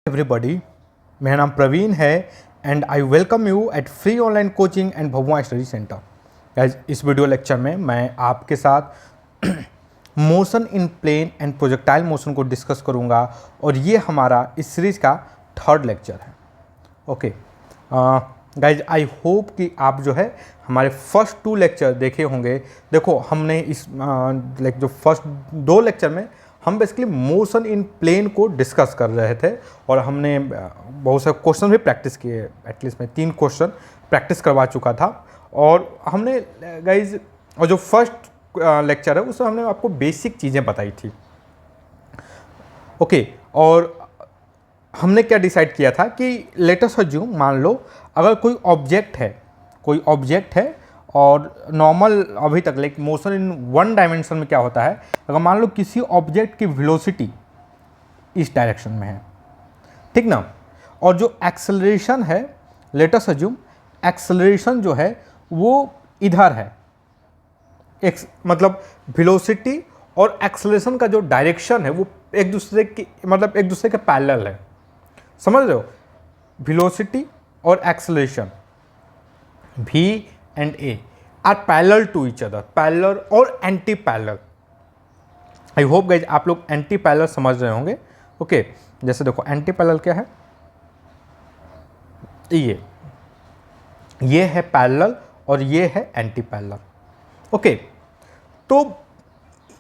Everybody, मेरा नाम प्रवीण है and I welcome you at free online coaching and Bhabua study centre. Guys, इस video lecture में मैं आपके साथ motion in plane and projectile motion को डिस्कस करूंगा और ये हमारा इस सीरीज का थर्ड लेक्चर है। ओके गाइज, आई होप कि आप जो है हमारे फर्स्ट 2 लेक्चर देखे होंगे। देखो, हमने इस जो फर्स्ट 2 लेक्चर में हम बेसिकली मोशन इन प्लेन को डिस्कस कर रहे थे और हमने बहुत सारे क्वेश्चन भी प्रैक्टिस किए। एटलीस्ट मैं 3 क्वेश्चन प्रैक्टिस करवा चुका था और हमने गाइज, और जो फर्स्ट लेक्चर है उसमें हमने आपको बेसिक चीज़ें बताई थी। ओके, और हमने क्या डिसाइड किया था कि लेट अस अज्यूम, मान लो अगर कोई ऑब्जेक्ट है और नॉर्मल अभी तक लाइक मोशन इन 1 डायमेंशन में क्या होता है, अगर मान लो किसी ऑब्जेक्ट की वेलोसिटी इस डायरेक्शन में है, ठीक ना, और जो एक्सेलरेशन है, लेट अस अज्यूम एक्सेलरेशन जो है वो इधर है। मतलब वेलोसिटी और एक्सेलरेशन का जो डायरेक्शन है वो एक दूसरे के पैरेलल है। समझ रहे हो? वेलोसिटी और acceleration v and a are parallel to each other, parallel और anti parallel. I hope guys आप लोग एंटी पैरेलल समझ रहे होंगे। ओके, जैसे देखो एंटी पैरेलल क्या है, ये है पैरेलल और ये है एंटी पैरेलल। ओके, तो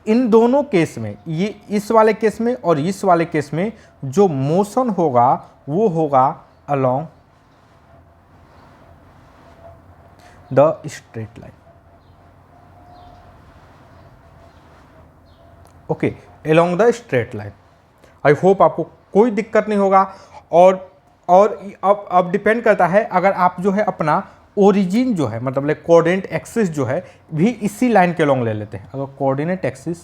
इन दोनों केस में, ये इस वाले केस में और इस वाले केस में जो मोशन होगा वो होगा along the straight line. Okay, along the straight line. I hope आपको कोई दिक्कत नहीं होगा। और अब डिपेंड करता है, अगर आप जो है अपना ओरिजिन जो है, मतलब लाइक कोऑर्डिनेट एक्सिस जो है भी इसी लाइन के अलोंग ले लेते हैं। अगर कोऑर्डिनेट एक्सिस,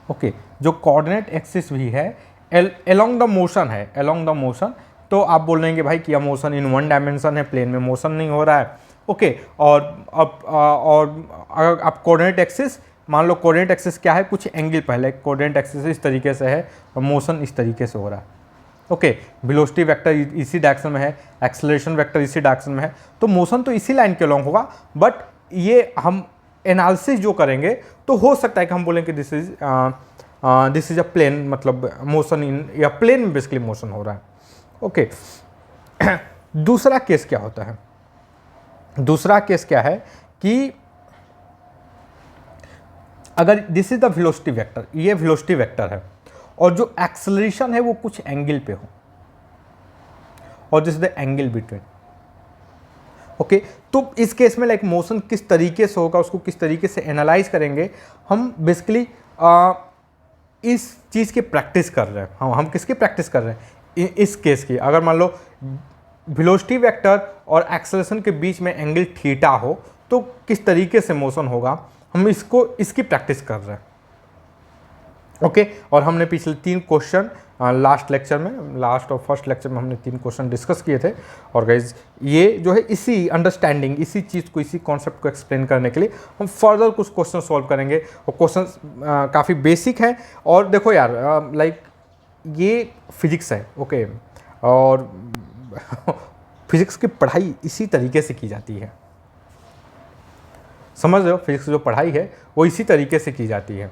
ओके, जो कोऑर्डिनेट एक्सिस भी है अलोंग द मोशन है, अलोंग द मोशन, तो आप बोलेंगे भाई कि यह मोशन इन 1 डायमेंशन है, प्लेन में मोशन नहीं हो रहा है। ओके, और अगर आप कोऑर्डिनेट एक्सिस, मान लो कोऑर्डिनेट एक्सिस क्या है, कुछ एंगल पहले कोऑर्डिनेट एक्सिस इस तरीके से है और मोशन इस तरीके से हो रहा है। ओके, वेलोसिटी वेक्टर इसी डायरेक्शन में है, एक्सेलरेशन वेक्टर इसी डायरेक्शन में है, तो मोशन तो इसी लाइन के अलोंग होगा। बट ये हम एनालिसिस जो करेंगे तो हो सकता है कि हम बोलें कि दिस इज अ प्लेन, मतलब मोशन इन या प्लेन में बेसिकली मोशन हो रहा है। ओके, दूसरा केस क्या होता है? दूसरा केस क्या है कि अगर this is the velocity vector, ये वेलोसिटी वेक्टर है और जो एक्सेलरेशन है वो कुछ एंगल पे हो और this is the angle between. Okay, तो इस केस में लाइक मोशन किस तरीके से होगा, उसको किस तरीके से एनालाइज करेंगे, हम बेसिकली इस चीज़ की प्रैक्टिस कर रहे हैं। हम किसकी प्रैक्टिस कर रहे हैं? इस केस की। अगर मान लो वेलोसिटी वेक्टर और एक्सेलरेशन के बीच में एंगल थीटा हो तो किस तरीके से मोशन होगा, हम इसकी प्रैक्टिस कर रहे हैं। ओके, और हमने पिछले 3 क्वेश्चन लास्ट और फर्स्ट लेक्चर में हमने 3 क्वेश्चन डिस्कस किए थे। और गाइज, ये जो है इसी अंडरस्टैंडिंग, इसी चीज़ को, इसी कॉन्सेप्ट को एक्सप्लेन करने के लिए हम फर्दर कुछ क्वेश्चन सॉल्व करेंगे और क्वेश्चन काफ़ी बेसिक हैं। और देखो यार, लाइक ये फिजिक्स है, ओके, और फिजिक्स की पढ़ाई इसी तरीके से की जाती है। समझ रहे हो? फिजिक्स जो पढ़ाई है वो इसी तरीके से की जाती है।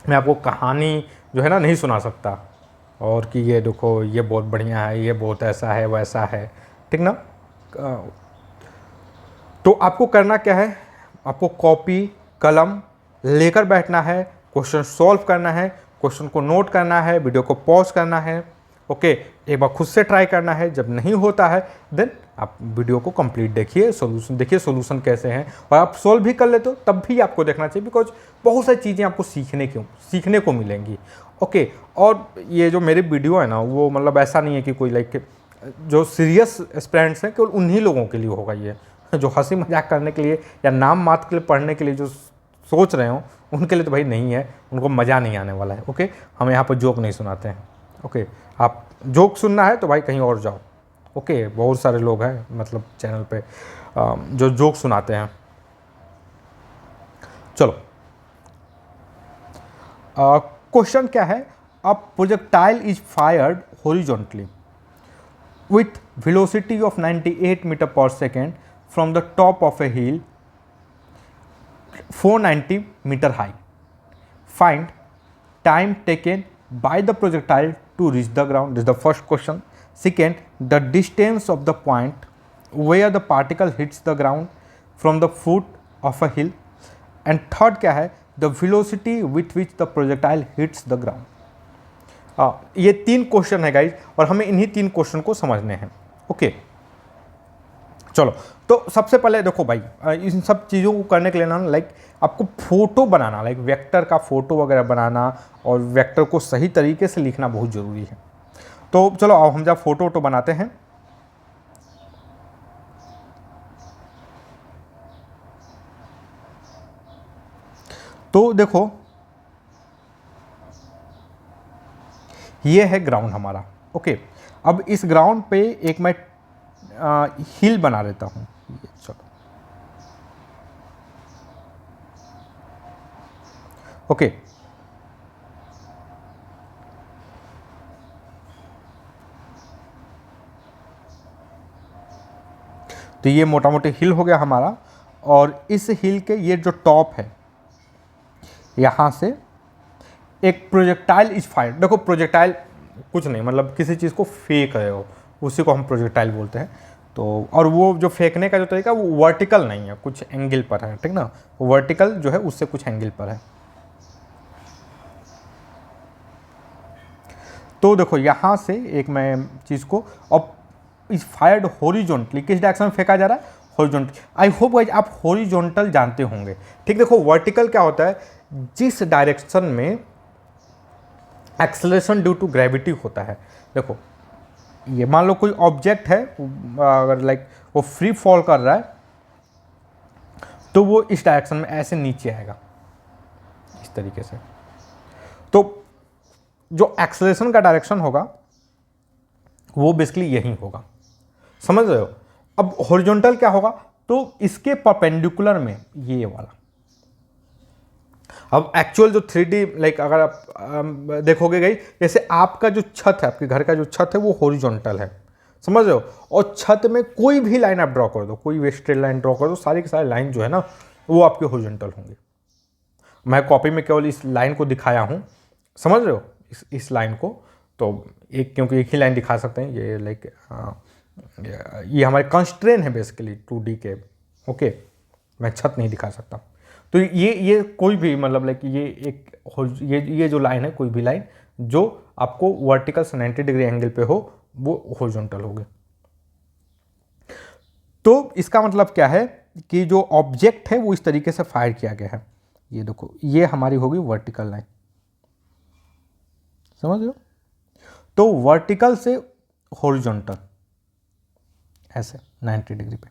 मैं आपको कहानी जो है ना नहीं सुना सकता और कि ये देखो ये बहुत बढ़िया है, ये बहुत ऐसा है वैसा है, ठीक ना। तो आपको करना क्या है, आपको कॉपी कलम लेकर बैठना है, क्वेश्चन सॉल्व करना है, क्वेश्चन को नोट करना है, वीडियो को पॉज करना है। ओके, एक बार खुद से ट्राई करना है, जब नहीं होता है देन आप वीडियो को कंप्लीट देखिए, सोल्यूशन कैसे हैं, और आप सॉल्व भी कर लेते हो तब भी आपको देखना चाहिए, बिकॉज बहुत सारी चीज़ें आपको सीखने को मिलेंगी। ओके, और ये जो मेरे वीडियो है ना, वो मतलब ऐसा नहीं है कि कोई लाइक जो सीरियस एस्पिरेंट्स हैं केवल उन्हीं लोगों के लिए होगा। ये जो हंसी मजाक करने के लिए या नाम मात्र के लिए पढ़ने के लिए जो सोच रहे हो उनके लिए तो भाई नहीं है, उनको मज़ा नहीं आने वाला है। ओके, हम यहाँ पर जोक नहीं सुनाते हैं। ओके, आप जोक सुनना है तो भाई कहीं और जाओ। ओके, बहुत सारे लोग हैं मतलब चैनल पे जो जोक सुनाते हैं। चलो, क्वेश्चन क्या है, a projectile is fired horizontally with velocity of 98 meter per second from the top of a hill 490 meter high. Find time taken by the projectile to reach the ground. This is the first question. Second, the distance of the point where the particle hits the ground from the foot of a hill. And third क्या है, the velocity with which the projectile hits the ground. ये 3 question है guys, और हमें इन्हीं 3 question को समझने हैं. ओके चलो, तो सबसे पहले देखो भाई, इन सब चीज़ों को करने के लिए ना लाइक आपको फोटो बनाना, लाइक वेक्टर का फोटो वगैरह बनाना और वेक्टर को सही तरीके से लिखना बहुत ज़रूरी है. तो चलो अब हम जब फोटो वोटो बनाते हैं. तो देखो ये है ग्राउंड हमारा. ओके, अब इस ग्राउंड पे एक मैं हिल बना लेता हूँ. चलो ओके, तो ये मोटा मोटी हिल हो गया हमारा. और इस हिल के ये जो टॉप है, यहाँ से एक प्रोजेक्टाइल इज फायर. देखो प्रोजेक्टाइल कुछ नहीं, मतलब किसी चीज़ को फेंक रहे हो, उसी को हम प्रोजेक्टाइल बोलते हैं. तो और वो जो फेंकने का जो तरीका वो वर्टिकल नहीं है, कुछ एंगल पर है, ठीक ना. वर्टिकल जो है उससे कुछ एंगल पर है. तो देखो यहाँ से एक मैं चीज़ को, अब इस फायर्ड हॉरिजॉन्टली, किस डायरेक्शन में फेंका जा रहा है, हॉरिजॉन्टल. आई होप गाइस आप हॉरिजॉन्टल जानते होंगे. ठीक, देखो वर्टिकल क्या होता है, जिस डायरेक्शन में एक्सेलरेशन ड्यू टू ग्रेविटी होता है. देखो ये मान लो कोई ऑब्जेक्ट है, अगर लाइक वो फ्री फॉल कर रहा है तो वो इस डायरेक्शन में ऐसे नीचे आएगा इस तरीके से. तो जो एक्सेलरेशन का डायरेक्शन होगा वो बेसिकली यही होगा, समझ रहे हो. अब हॉरिजॉन्टल क्या होगा, तो इसके परपेंडिकुलर में ये वाला. अब एक्चुअल जो 3D लाइक अगर आप देखोगे गई, जैसे आपका जो छत है, आपके घर का जो छत है वो हॉरिजॉन्टल है, समझ रहे हो. और छत में कोई भी लाइन आप ड्रॉ कर दो, कोई भी स्ट्रेट लाइन ड्रॉ कर दो, सारी की सारी लाइन जो है ना वो आपके हॉरिजॉन्टल होंगे. मैं कॉपी में केवल इस लाइन को दिखाया हूँ, समझ रहे हो, इस लाइन को. तो एक, क्योंकि एक ही लाइन दिखा सकते हैं, ये लाइक ये हमारे कंस्ट्रेन है बेसिकली 2D के. ओके, मैं छत नहीं दिखा सकता. तो ये कोई भी मतलब लाइक ये एक ये जो लाइन है, कोई भी लाइन जो आपको वर्टिकल से 90 डिग्री एंगल पे हो वो हॉरिजॉन्टल होगी. तो इसका मतलब क्या है कि जो ऑब्जेक्ट है वो इस तरीके से फायर किया गया है. ये देखो ये हमारी होगी वर्टिकल लाइन, समझ रहे हो. तो वर्टिकल से हॉरिजॉन्टल ऐसे 90 डिग्री पे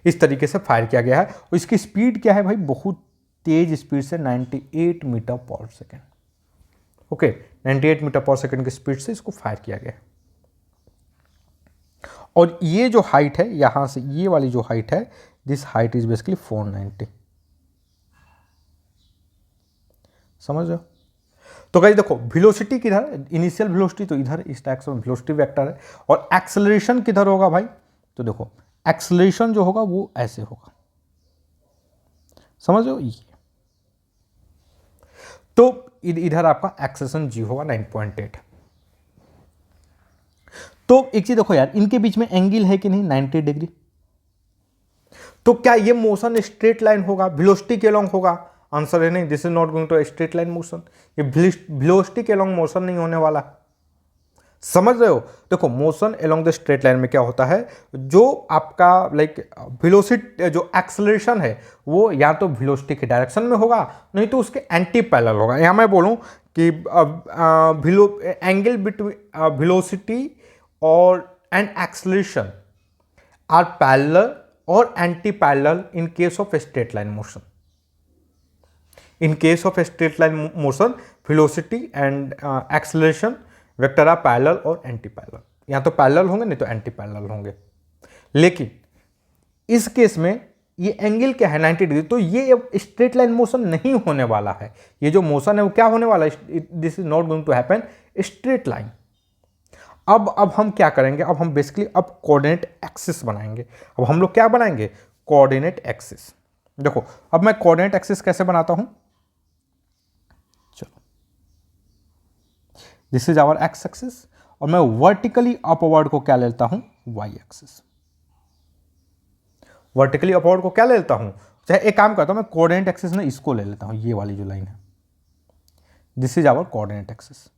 इस तरीके से फायर किया गया है. और इसकी स्पीड क्या है भाई, बहुत तेज स्पीड से 98 मीटर पर सेकेंड. ओके, 98 मीटर पर सेकेंड की स्पीड से इसको फायर किया गया है. और ये जो हाइट है, यहां से ये वाली जो हाइट है, दिस हाइट इज बेसिकली 490. समझ रहे हो. तो गाइस देखो वेलोसिटी किधर, इनिशियल वेलोसिटी तो इधर इस डायरेक्शन में वेलोसिटी वेक्टर है. और एक्सेलरेशन किधर होगा भाई, तो देखो एक्सेलरेशन जो होगा वो ऐसे होगा, समझ लो. ये तो इधर आपका एक्सेलरेशन जी होगा 9.8. तो एक चीज देखो यार, इनके बीच में एंगल है कि नहीं 90 डिग्री. तो क्या ये मोशन स्ट्रेट लाइन होगा, वेलोसिटी के अलोंग होगा, आंसर है नहीं. This is not going to straight line motion. ये वेलोसिटी के अलोंग मोशन नहीं होने वाला, समझ रहे हो. देखो motion along the straight line में क्या होता है, जो आपका लाइक वेलोसिटी जो एक्सेलरेशन है वो या तो वेलोसिटी के डायरेक्शन में होगा, नहीं तो उसके एंटी पैरेलल होगा. यहाँ मैं बोलूँ कि एंगल बिटवीन वेलोसिटी और एंड एक्सेलरेशन आर पैरेलल और anti parallel in case of straight line motion. In case of straight line motion velocity and acceleration vector are parallel और एंटी पैरेलल. या तो पैरेलल होंगे नहीं तो एंटी पैरेलल होंगे. लेकिन इस केस में ये एंगल क्या है 90 डिग्री, तो ये स्ट्रेट लाइन मोशन नहीं होने वाला है। ये जो मोशन है वो क्या होने वाला है, this is not going to happen straight line. अब हम क्या करेंगे, अब हम बेसिकली अब कोऑर्डिनेट एक्सिस बनाएंगे। अब हम लोग क्या बनाएंगे, कोऑर्डिनेट एक्सिस। देखो अब मैं कोऑर्डिनेट एक्सिस कैसे बनाता हूं, चलो this is our x axis और मैं वर्टिकली अपवर्ड को क्या लेता हूं, वाई एक्सिस। वर्टिकली अपवर्ड को क्या ले लेता हूं, चाहे एक काम करता हूं मैं कोऑर्डिनेट एक्सिस में इसको ले लेता हूं, ये वाली जो लाइन है, this is our coordinate axis,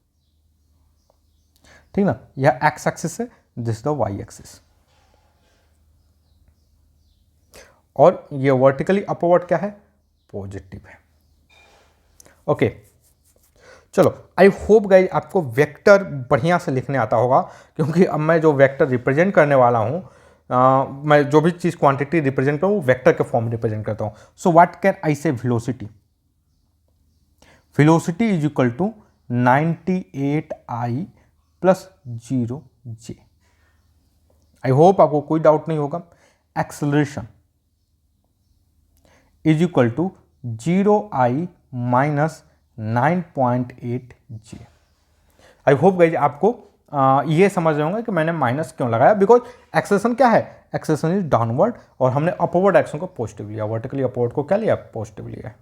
ठीक ना। यह एक्स एक्सिस है, this is the y axis, और ये वर्टिकली अपवर्ड क्या है, पॉजिटिव है। ओके चलो, आई होप गाइज आपको वेक्टर बढ़िया से लिखने आता होगा, क्योंकि अब मैं जो वेक्टर रिप्रेजेंट करने वाला हूं, मैं जो भी चीज क्वांटिटी रिप्रेजेंट करूं वेक्टर के फॉर्म में रिप्रेजेंट करता हूं। So what can I say, velocity, velocity is equal to 98I plus 0J। I hope आपको कोई डाउट नहीं होगा। Acceleration is equal to 0I minus 9.8J। I hope guys आपको ये समझ रहे होंगे कि मैंने माइनस क्यों लगाया, बिकॉज एक्सेलेरेशन क्या है, एक्सेलेरेशन इज डाउनवर्ड और हमने अपवर्ड एक्शन को पॉजिटिव लिया, वर्टिकली अपवर्ड को क्या लिया, पॉजिटिव लिया।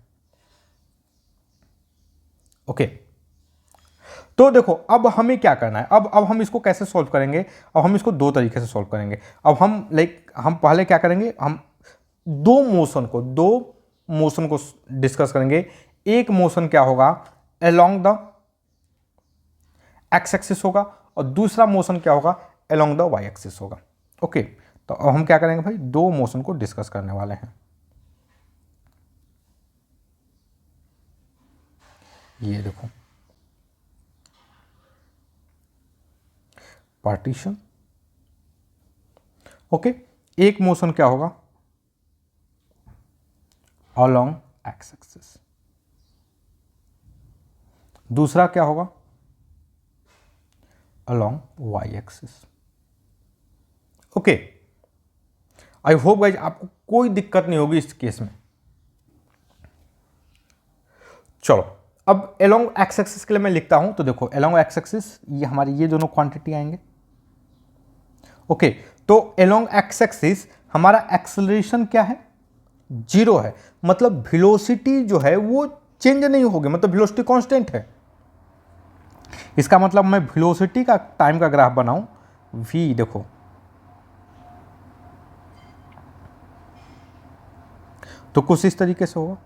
ओके तो देखो अब हमें क्या करना है, अब हम इसको कैसे सॉल्व करेंगे, अब हम इसको दो तरीके से सॉल्व करेंगे। अब हम हम पहले क्या करेंगे, हम दो मोशन को डिस्कस करेंगे। एक मोशन क्या होगा, अलोंग द एक्स एक्सिस होगा, और दूसरा मोशन क्या होगा, अलोंग द वाई एक्सिस होगा। ओके तो अब हम क्या करेंगे भाई, दो मोशन को डिस्कस करने वाले हैं। ये देखो पार्टीशन। ओके एक मोशन क्या होगा, अलोंग एक्स एक्सिस, दूसरा क्या होगा, along y axis. Okay I hope guys आपको कोई दिक्कत नहीं होगी इस केस में। चलो अब अलोंग एक्स एक्सिस के लिए मैं लिखता हूं, तो देखो अलोंग एक्स एक्सिस ये हमारी ये दोनों क्वांटिटी आएंगे। ओके तो अलोंग एक्स एक्सिस हमारा एक्सेलरेशन क्या है, 0 है, मतलब वेलोसिटी जो है वो चेंज नहीं होगी, मतलब वेलोसिटी कांस्टेंट है। इसका मतलब मैं वेलोसिटी का टाइम का ग्राफ बनाऊं, v देखो तो कुछ इस तरीके से होगा,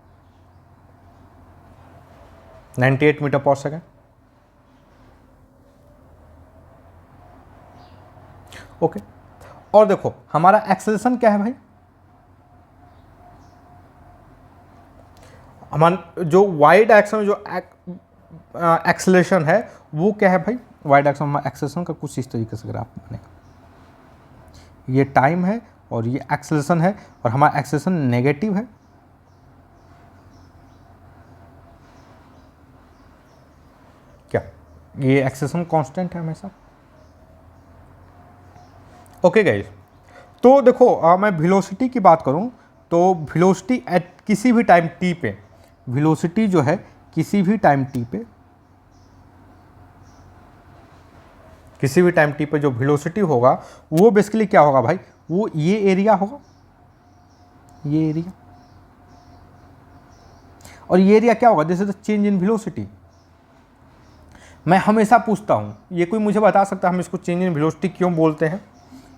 98 मीटर पर सेकेंड। ओके और देखो हमारा एक्सेलरेशन क्या है भाई, हमारा जो वाई डायरेक्शन में जो एक्सेलरेशन है वो क्या है भाई, वाई डायरेक्शन में एक्सेलरेशन का कुछ इस तरीके से ग्राफ बनेगा। ये टाइम है और ये एक्सेलरेशन है, और हमारा एक्सेलरेशन नेगेटिव है, क्या ये एक्सेलरेशन कांस्टेंट है हमेशा। ओके गाइस तो देखो मैं वेलोसिटी की बात करूं तो वेलोसिटी एट किसी भी टाइम t पे, वेलोसिटी जो है किसी भी टाइम t पे, किसी भी टाइम t पे जो वेलोसिटी होगा वो बेसिकली क्या होगा भाई, वो ये एरिया होगा, ये एरिया, और ये एरिया क्या होगा, this is the change in velocity. मैं हमेशा पूछता हूं, ये कोई मुझे बता सकता है हम इसको चेंज इन वेलोसिटी क्यों बोलते हैं।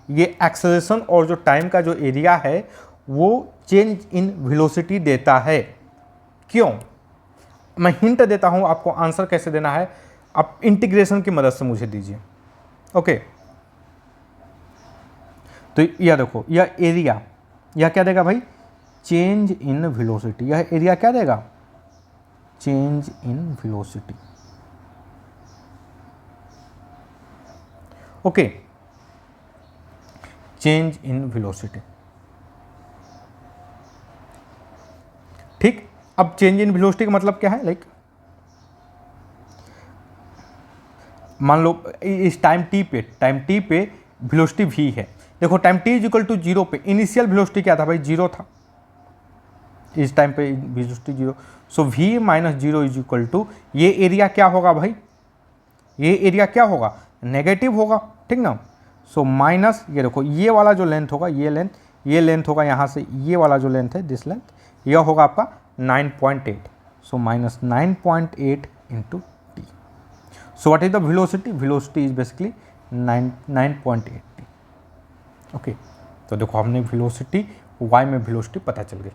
ये एक्सेलरेशन और जो टाइम का जो एरिया है वो चेंज इन वेलोसिटी देता है, क्यों, मैं हिंट देता हूं आपको, आंसर कैसे देना है आप इंटीग्रेशन की मदद से मुझे दीजिए। ओके तो यह देखो यह एरिया, यह क्या देगा भाई, चेंज इन वेलोसिटी, यह एरिया क्या देगा, change in velocity. Okay change in velocity, ठीक। अब चेंज इन वेलोसिटी का मतलब क्या है, लाइक मान लो इस टाइम टी पे वेलोसिटी v है। देखो time t is equal to 0 पे इनिशियल वेलोसिटी क्या था भाई, 0 था, इस टाइम पे velocity 0, so v minus 0 is equal to, ये एरिया क्या होगा भाई, ये एरिया क्या होगा, नेगेटिव होगा, ठीक ना। सो माइनस ये देखो, ये वाला जो लेंथ होगा, ये लेंथ होगा यहाँ से, ये वाला जो लेंथ है दिस लेंथ, यह होगा आपका 9.8, so minus 9.8 into t. So what is the velocity, velocity is basically 9.8 T. Okay, तो देखो हमने वेलोसिटी, y में वेलोसिटी पता चल गई।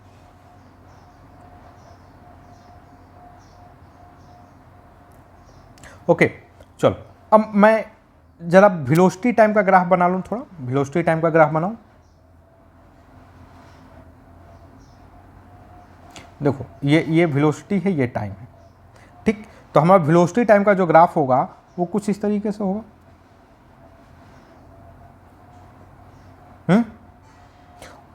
ओके चलो, अब मैं जरा वेलोसिटी टाइम का ग्राफ बना लूँ, थोड़ा वेलोसिटी टाइम का ग्राफ बनाऊँ। देखो ये वेलोसिटी है, ये टाइम है, ठीक। तो हमारा वेलोसिटी टाइम का जो ग्राफ होगा वो कुछ इस तरीके से होगा।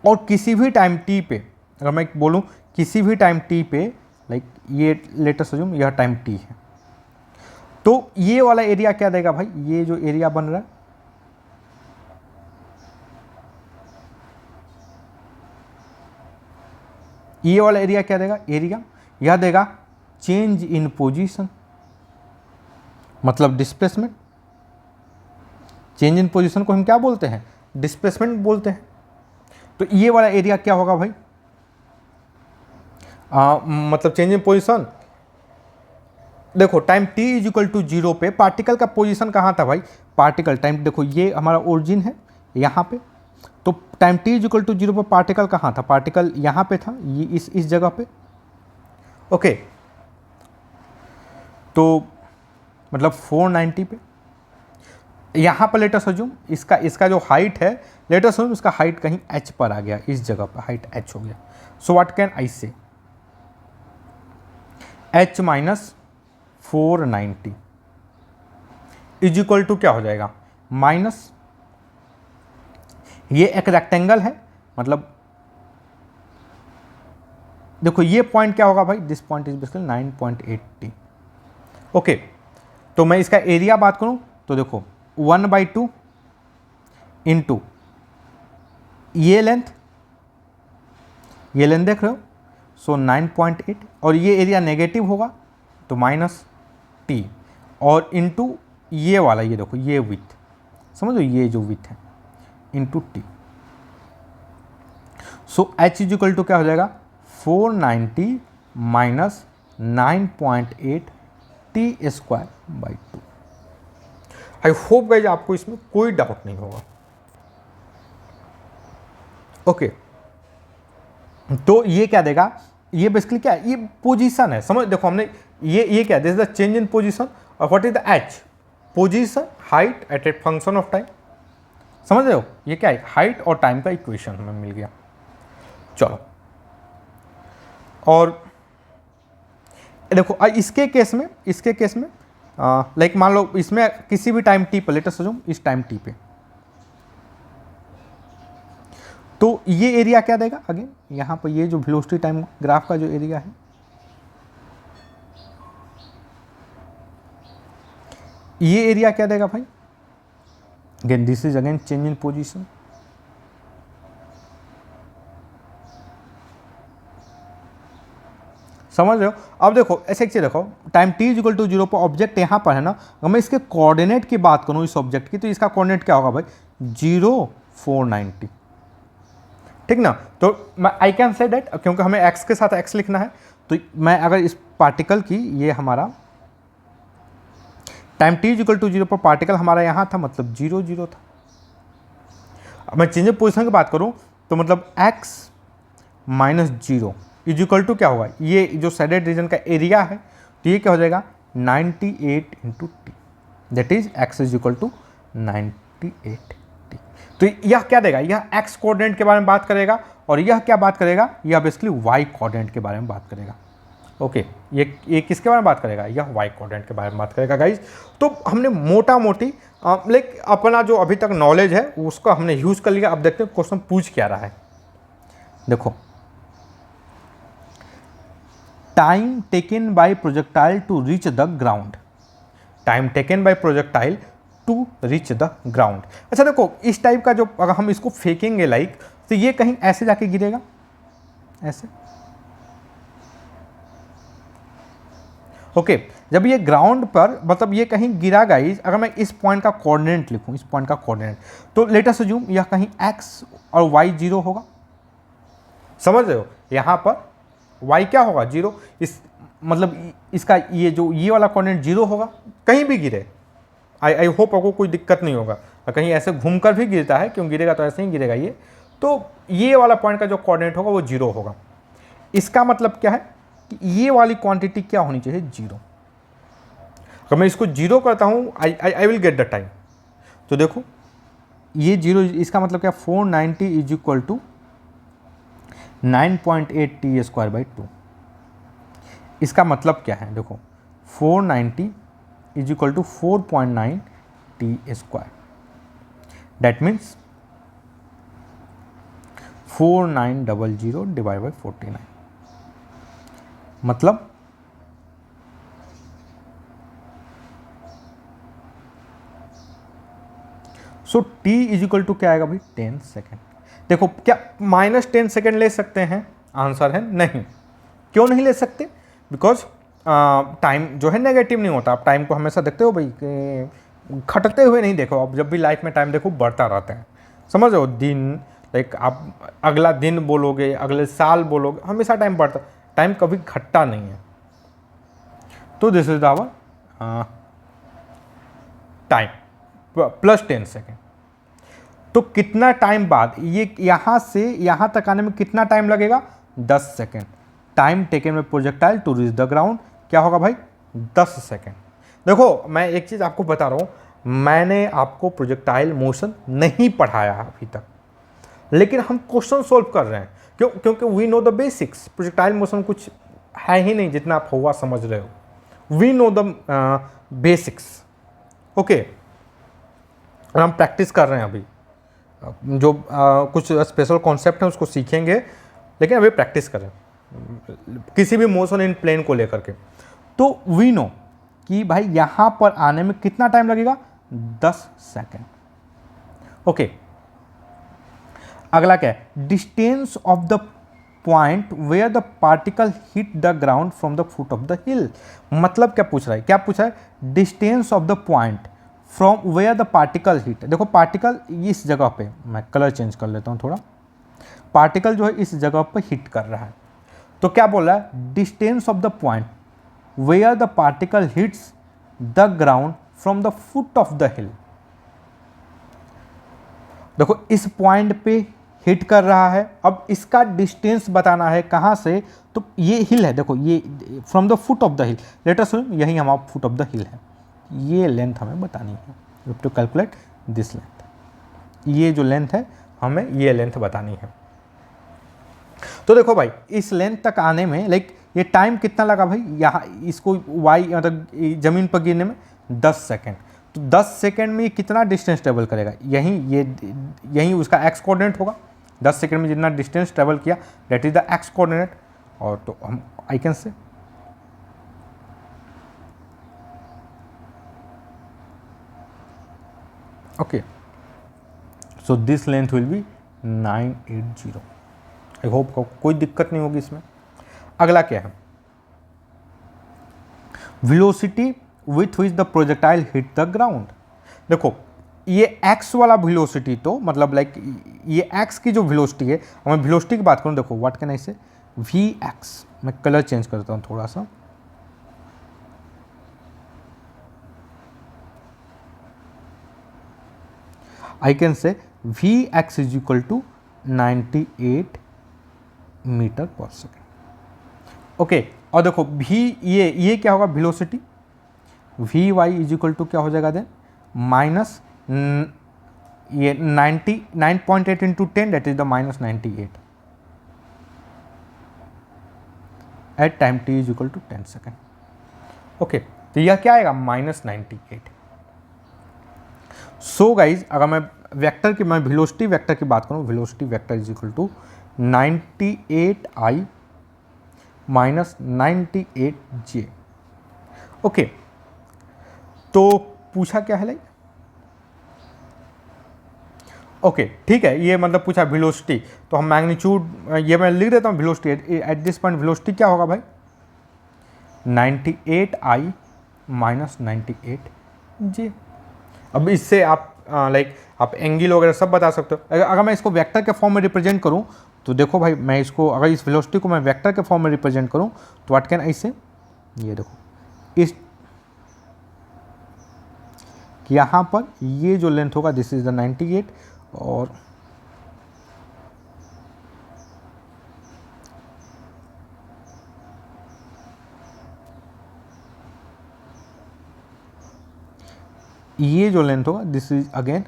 और किसी भी टाइम t पे, अगर मैं बोलूँ किसी भी टाइम t पे, लाइक ये लेट अस अज्यूम यह टाइम t है, तो ये वाला एरिया क्या देगा भाई, ये जो एरिया बन रहा है, ये वाला एरिया क्या देगा, एरिया यह देगा चेंज इन पोजीशन, मतलब डिस्प्लेसमेंट। चेंज इन पोजीशन को हम क्या बोलते हैं, डिस्प्लेसमेंट बोलते हैं। तो ये वाला एरिया क्या होगा भाई, मतलब चेंज इन पोजीशन। देखो time t is equal to 0 पे पार्टिकल का पोजीशन कहाँ था भाई, पार्टिकल टाइम, देखो ये हमारा ओरिजिन है यहाँ पे, तो time t is equal to 0 पे पार्टिकल कहाँ था, पार्टिकल यहाँ पे था, ये इस जगह पे। ओके, तो मतलब 490 पे, यहाँ पर लेट अस अज्यूम इसका जो हाइट है, लेट अस अज्यूम इसका हाइट कहीं h पर आ गया, इस जगह पर हाइट h हो गया। सो what can I say, h minus 490 is equal to क्या हो जाएगा, माइनस, ये एक रेक्टेंगल है, मतलब देखो ये पॉइंट क्या होगा भाई, this point is basically 9.8t। Okay, तो मैं इसका एरिया बात करूं तो देखो 1/2 इंटू ये लेंथ देख रहे हो, सो 9.8, और ये एरिया नेगेटिव होगा तो माइनस टी, और इंटू ये वाला, ये देखो ये विथ, समझो ये जो विथ है, into t. So h is equal to क्या हो जाएगा, 490 minus 9.8 t square by 2। I hope guys आपको इसमें कोई डाउट नहीं होगा। ओके, तो ये क्या देगा, ये बेसिकली क्या है, ये पोजीशन है, समझ, देखो हमने ये क्या, this is the change in position, और what is the h, position height at a function of time, समझ रहे हो, ये क्या है, हाइट और टाइम का इक्वेशन हमें मिल गया। चलो, और देखो इसके केस में लाइक मान लो इसमें किसी भी टाइम टी पर, लेट अस अज्यूम इस टाइम टी पे, तो ये एरिया क्या देगा, अगेन यहाँ पर ये जो वेलोसिटी टाइम ग्राफ का जो एरिया है, ये एरिया क्या देगा भाई, again this is again change in position, समझ रहे हो। अब देखो ऐसे एक चीज देखो, time t is equal to 0 पर ऑब्जेक्ट यहाँ पर है ना, अगर मैं इसके कोऑर्डिनेट की बात करूँ इस ऑब्जेक्ट की, तो इसका कोऑर्डिनेट क्या होगा भाई, 0 490, ठीक ना। तो मैं आई कैन से डेट, क्योंकि हमें x के साथ x लिखना है, तो मैं अगर इस पार्टिकल की, ये हमारा time t is equal to 0 पर पार्टिकल हमारा यहाँ था, मतलब 0 0 था। अब मैं चेंज ऑफ पोजिशन की बात करूँ तो मतलब x minus 0 is equal to क्या होगा, ये जो शेडेड रीजन का एरिया है, तो ये क्या हो जाएगा 98 into t, that is x is equal to 98 t. तो यह क्या देगा, यह x कोऑर्डिनेट के बारे में बात करेगा, और यह क्या बात करेगा, यह बेसिकली y कोऑर्डिनेट के बारे में बात करेगा। ओके, ये किसके बारे में बात करेगा, यह y कोऑर्डिनेट के बारे में बात करेगा गाइज। तो हमने मोटा मोटी लाइक अपना जो अभी तक नॉलेज है उसको हमने यूज कर लिया। अब देखते हैं क्वेश्चन पूछ क्या रहा है। देखो, time taken by projectile to reach the ground, time taken by projectile to reach the ground. अच्छा देखो, इस टाइप का जो, अगर हम इसको फेंकेंगे लाइक, तो ये कहीं ऐसे जाके गिरेगा, ऐसे, ओके जब ये ग्राउंड पर मतलब ये कहीं गिरा गाइस, अगर मैं इस पॉइंट का कोऑर्डिनेट लिखूं, इस पॉइंट का कोऑर्डिनेट, तो लेट अस अज्यूम यह कहीं x और y 0 होगा, समझ रहे हो, यहाँ पर y क्या होगा 0, इस मतलब इसका ये जो ये वाला कोऑर्डिनेट 0 होगा, कहीं भी गिरे, आई होप आपको कोई दिक्कत नहीं होगा, कहीं ऐसे घूमकर भी गिरता है, क्यों गिरेगा तो ऐसे ही गिरेगा ये, तो ये वाला पॉइंट का जो कोऑर्डिनेट होगा वो 0 होगा। इसका मतलब क्या है कि ये वाली क्वांटिटी क्या होनी चाहिए 0। अगर मैं इसको 0 करता हूँ I will get the time, तो देखो ये 0, इसका मतलब क्या 490 इज इक्वल टू 9.8 t²/2। इसका मतलब क्या है, देखो 490 is equal to 4.9 t², that means 4900 divide by 49, मतलब so t is equal to क्या आएगा भाई 10 सेकेंड। देखो क्या -10 सेकेंड ले सकते हैं, आंसर है नहीं। क्यों नहीं ले सकते, बिकॉज टाइम जो है नेगेटिव नहीं होता, आप टाइम को हमेशा देखते हो भाई, घटते हुए नहीं देखो, आप जब भी लाइफ में टाइम देखो बढ़ता रहता है, समझ रहे हो, दिन लाइक आप अगला दिन बोलोगे, अगले साल बोलोगे, हमेशा टाइम बढ़ता, टाइम कभी घटता नहीं है। तो this is our time plus 10 second. तो कितना टाइम बाद, ये यहाँ से यहाँ तक आने में कितना टाइम लगेगा 10 सेकेंड। टाइम टेकन में projectile to reach the ground क्या होगा भाई 10 सेकेंड। देखो मैं एक चीज़ आपको बता रहा हूँ, मैंने आपको प्रोजेक्टाइल मोशन नहीं पढ़ाया अभी तक, लेकिन हम क्वेश्चन सोल्व कर रहे हैं, क्योंकि we know the basics. Projectile motion कुछ है ही नहीं जितना आप हुआ समझ रहे हो, we know the basics. Okay, और हम प्रैक्टिस कर रहे हैं अभी, जो कुछ स्पेशल कॉन्सेप्ट है उसको सीखेंगे, लेकिन अभी प्रैक्टिस कर रहे हैं किसी भी मोशन इन प्लेन को लेकर के। तो वी नो कि भाई यहाँ पर आने में कितना टाइम लगेगा 10 सेकेंड। ओके, अगला क्या है, distance of the point where the particle hit the ground from the foot of the hill. मतलब क्या पूछ रहा है, क्या पूछ रहा है, distance of the point from where the particle hit. देखो पार्टिकल इस जगह पे, मैं कलर चेंज कर लेता हूँ थोड़ा, पार्टिकल जो है इस जगह पे हिट कर रहा है, तो क्या बोल रहा है, distance of the point where the particle hits the ground from the foot of the hill. देखो इस पॉइंट पे हिट कर रहा है, अब इसका डिस्टेंस बताना है कहाँ से, तो ये हिल है, देखो ये from the foot of the hill, late us assume यही हमारा फुट ऑफ द हिल है, ये लेंथ हमें बतानी है, you have to calculate this length, ये जो लेंथ है हमें ये लेंथ बतानी है। तो देखो भाई इस लेंथ तक आने में लाइक ये टाइम कितना लगा भाई, यहाँ इसको वाई मतलब जमीन पर गिरने में 10 सेकेंड, तो 10 सेकेंड में ये कितना डिस्टेंस ट्रेवल करेगा, यहीं उसका एक्स कोऑर्डिनेट होगा, 10 सेकेंड में जितना डिस्टेंस ट्रेवल किया that is the x coordinate, और तो हम आई कैन से okay, so this length will be 980। I hope कोई दिक्कत नहीं होगी इसमें। अगला क्या है, velocity with which the projectile hit the ground. देखो ये x वाला वेलोसिटी, तो मतलब लाइक ये x की जो वेलोसिटी है, मैं वेलोसिटी की बात करूँ, देखो व्हाट कैन आई से, vx, मैं कलर चेंज करता हूँ थोड़ा सा, I can say vx is equal to 98 metre पर सेकेंड। ओके, और देखो v ये क्या होगा velocity, vy is equal to क्या हो जाएगा देन माइनस ये 9.8 into 10 that is the -98 at time t is equal to 10 second. Okay, तो यह क्या आएगा -98। सो गाइज अगर मैं वेक्टर की, मैं वेलोसिटी वेक्टर की बात करूं, velocity vector is equal to 98i minus 98j। Okay, तो पूछा क्या है लाइक, ओके ठीक है, ये मतलब पूछा वेलोसिटी, तो हम मैग्नीट्यूड ये मैं लिख देता हूँ, velocity at this point velocity क्या होगा भाई, 98i माइनस 98j। अब इससे आप आप एंगल वगैरह सब बता सकते हो। अगर मैं इसको वेक्टर के फॉर्म में रिप्रेजेंट करूं तो देखो भाई, मैं इसको अगर इस वेलोसिटी को मैं वेक्टर के फॉर्म में रिप्रेजेंट करूं तो व्हाट कैन आई से, ये देखो इस यहाँ पर ये जो लेंथ होगा दिस इज द 98 और ये जो लेंथ होगा दिस इज अगेन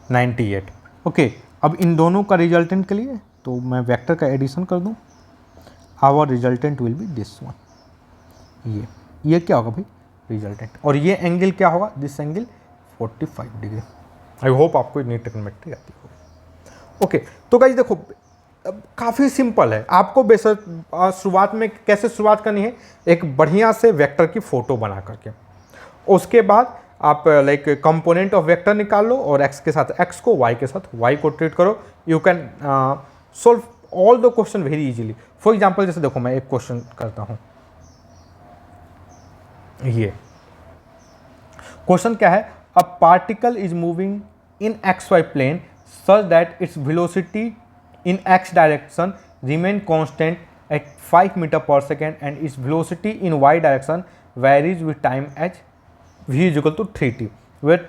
98। ओके, अब इन दोनों का रिजल्टेंट के लिए तो मैं वेक्टर का एडिशन कर दूं, our resultant will be this one. ये क्या होगा भाई, रिजल्टेंट, और ये एंगल क्या होगा, this angle 45 degree. I hope आपको इतनी ट्रिग्नोमेट्री आती होगी। ओके, तो गाइस देखो काफ़ी सिंपल है। आपको बेशक शुरुआत में कैसे शुरुआत करनी है, एक बढ़िया से वेक्टर की फ़ोटो बना करके, उसके बाद आप कंपोनेंट ऑफ वेक्टर निकाल लो और x के साथ x को, y के साथ y को ट्रीट करो। You can solve all the question very easily. For example जैसे देखो मैं एक क्वेश्चन करता हूं, ये क्वेश्चन क्या है, a particle is moving in xy plane such that its velocity in x direction remain constant at 5 metre पर second and its velocity in y direction varies with time as v is equal to 3t, where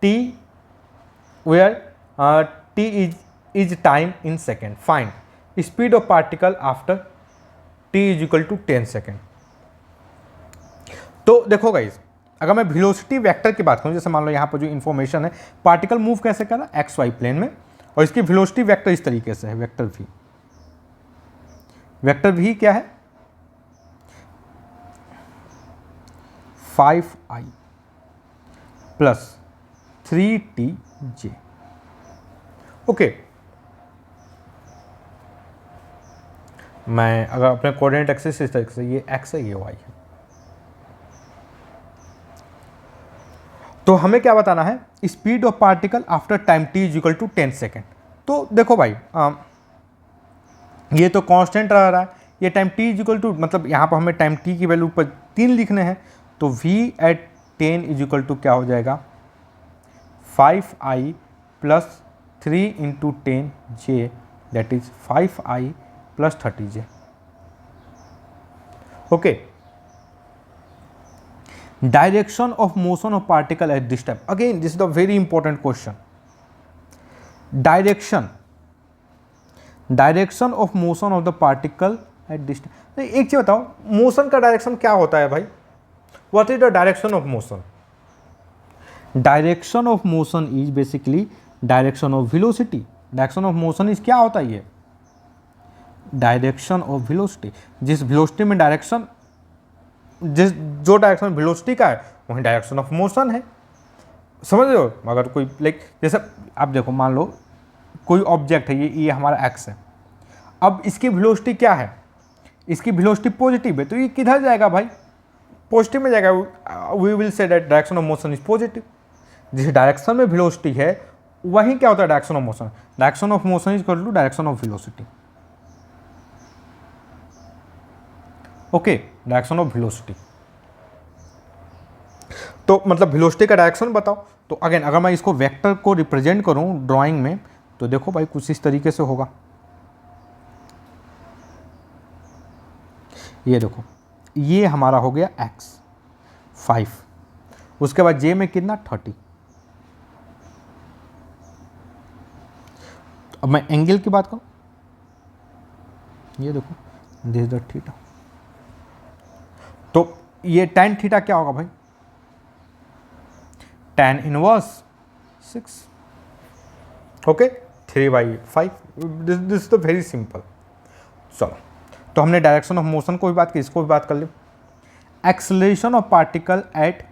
t is time in second. Find speed of particle after t is equal to 10 second. तो देखो guys, अगर मैं velocity vector की बात करूं, जैसे मान लो यहाँ पर जो इन्फॉर्मेशन है, पार्टिकल मूव कैसे कर रहा है, एक्स वाई प्लेन में, और इसकी वेलोसिटी वेक्टर इस तरीके से है, वेक्टर v। वेक्टर v क्या है, 5i प्लस 3tj। ओके, मैं अगर अपने कोऑर्डिनेट एक्सिस इस तरीके से, ये x है ये y है, तो हमें क्या बताना है, speed of particle after time t is equal to 10 second. तो देखो भाई ये तो कांस्टेंट रह रहा है, ये time t is equal to, मतलब यहाँ पर हमें टाइम t की वैल्यू पर 3 लिखने हैं, तो v at 10 is equal to क्या हो जाएगा, 5i plus 3 into 10j, that is 5i plus 30j। Okay, direction of motion of particle at this time, again this is the very important question. Direction of motion of the particle at this time. एक चीज बताओ, motion का direction क्या होता है भाई, what is the direction of motion? Direction of motion is basically direction of velocity. Direction of motion is क्या होता है, ये डायरेक्शन ऑफ वेलोसिटी। जिस वेलोसिटी में डायरेक्शन, जो डायरेक्शन वेलोसिटी का है वही डायरेक्शन ऑफ मोशन है, समझ रहे हो? अगर कोई जैसे आप देखो, मान लो कोई ऑब्जेक्ट है, ये हमारा एक्स है, अब इसकी वेलोसिटी क्या है, इसकी वेलोसिटी पॉजिटिव है, तो ये किधर जाएगा भाई, पॉजिटिव में जाएगा। We will say that direction of motion is positive. जिस डायरेक्शन में वेलोसिटी है वही क्या होता है, direction of motion. Direction of motion is equal to direction of velocity. Okay, direction of velocity, तो मतलब वेलोसिटी का डायरेक्शन बताओ। तो अगेन अगर मैं इसको वेक्टर को रिप्रेजेंट करूं ड्राइंग में, तो देखो भाई कुछ इस तरीके से होगा। ये देखो, ये हमारा हो गया x 5, उसके बाद j में कितना 30। अब मैं एंगल की बात करूं, ये देखो दिस द थीटा, तो ये tan थीटा क्या होगा भाई, tan inverse 6। Okay, 3/5, this is the very simple. चलो, तो हमने डायरेक्शन ऑफ मोशन को भी बात की, इसको भी बात कर ले। Acceleration of particle at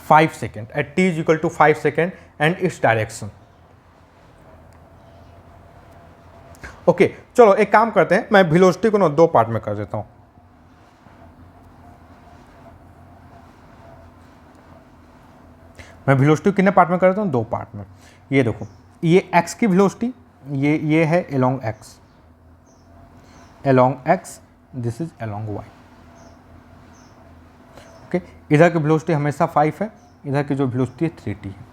5 second, at t is equal to 5 second and its direction. Okay, चलो एक काम करते हैं, मैं वेलोसिटी को ना 2 पार्ट में कर देता हूं। मैं वेलोसिटी कितने पार्ट में कर देता हूं, 2 पार्ट में। ये देखो, ये x की वेलोसिटी, ये है along x, this is along y. Okay, इधर की वेलोसिटी हमेशा 5 है, इधर की जो वेलोसिटी है 3t है।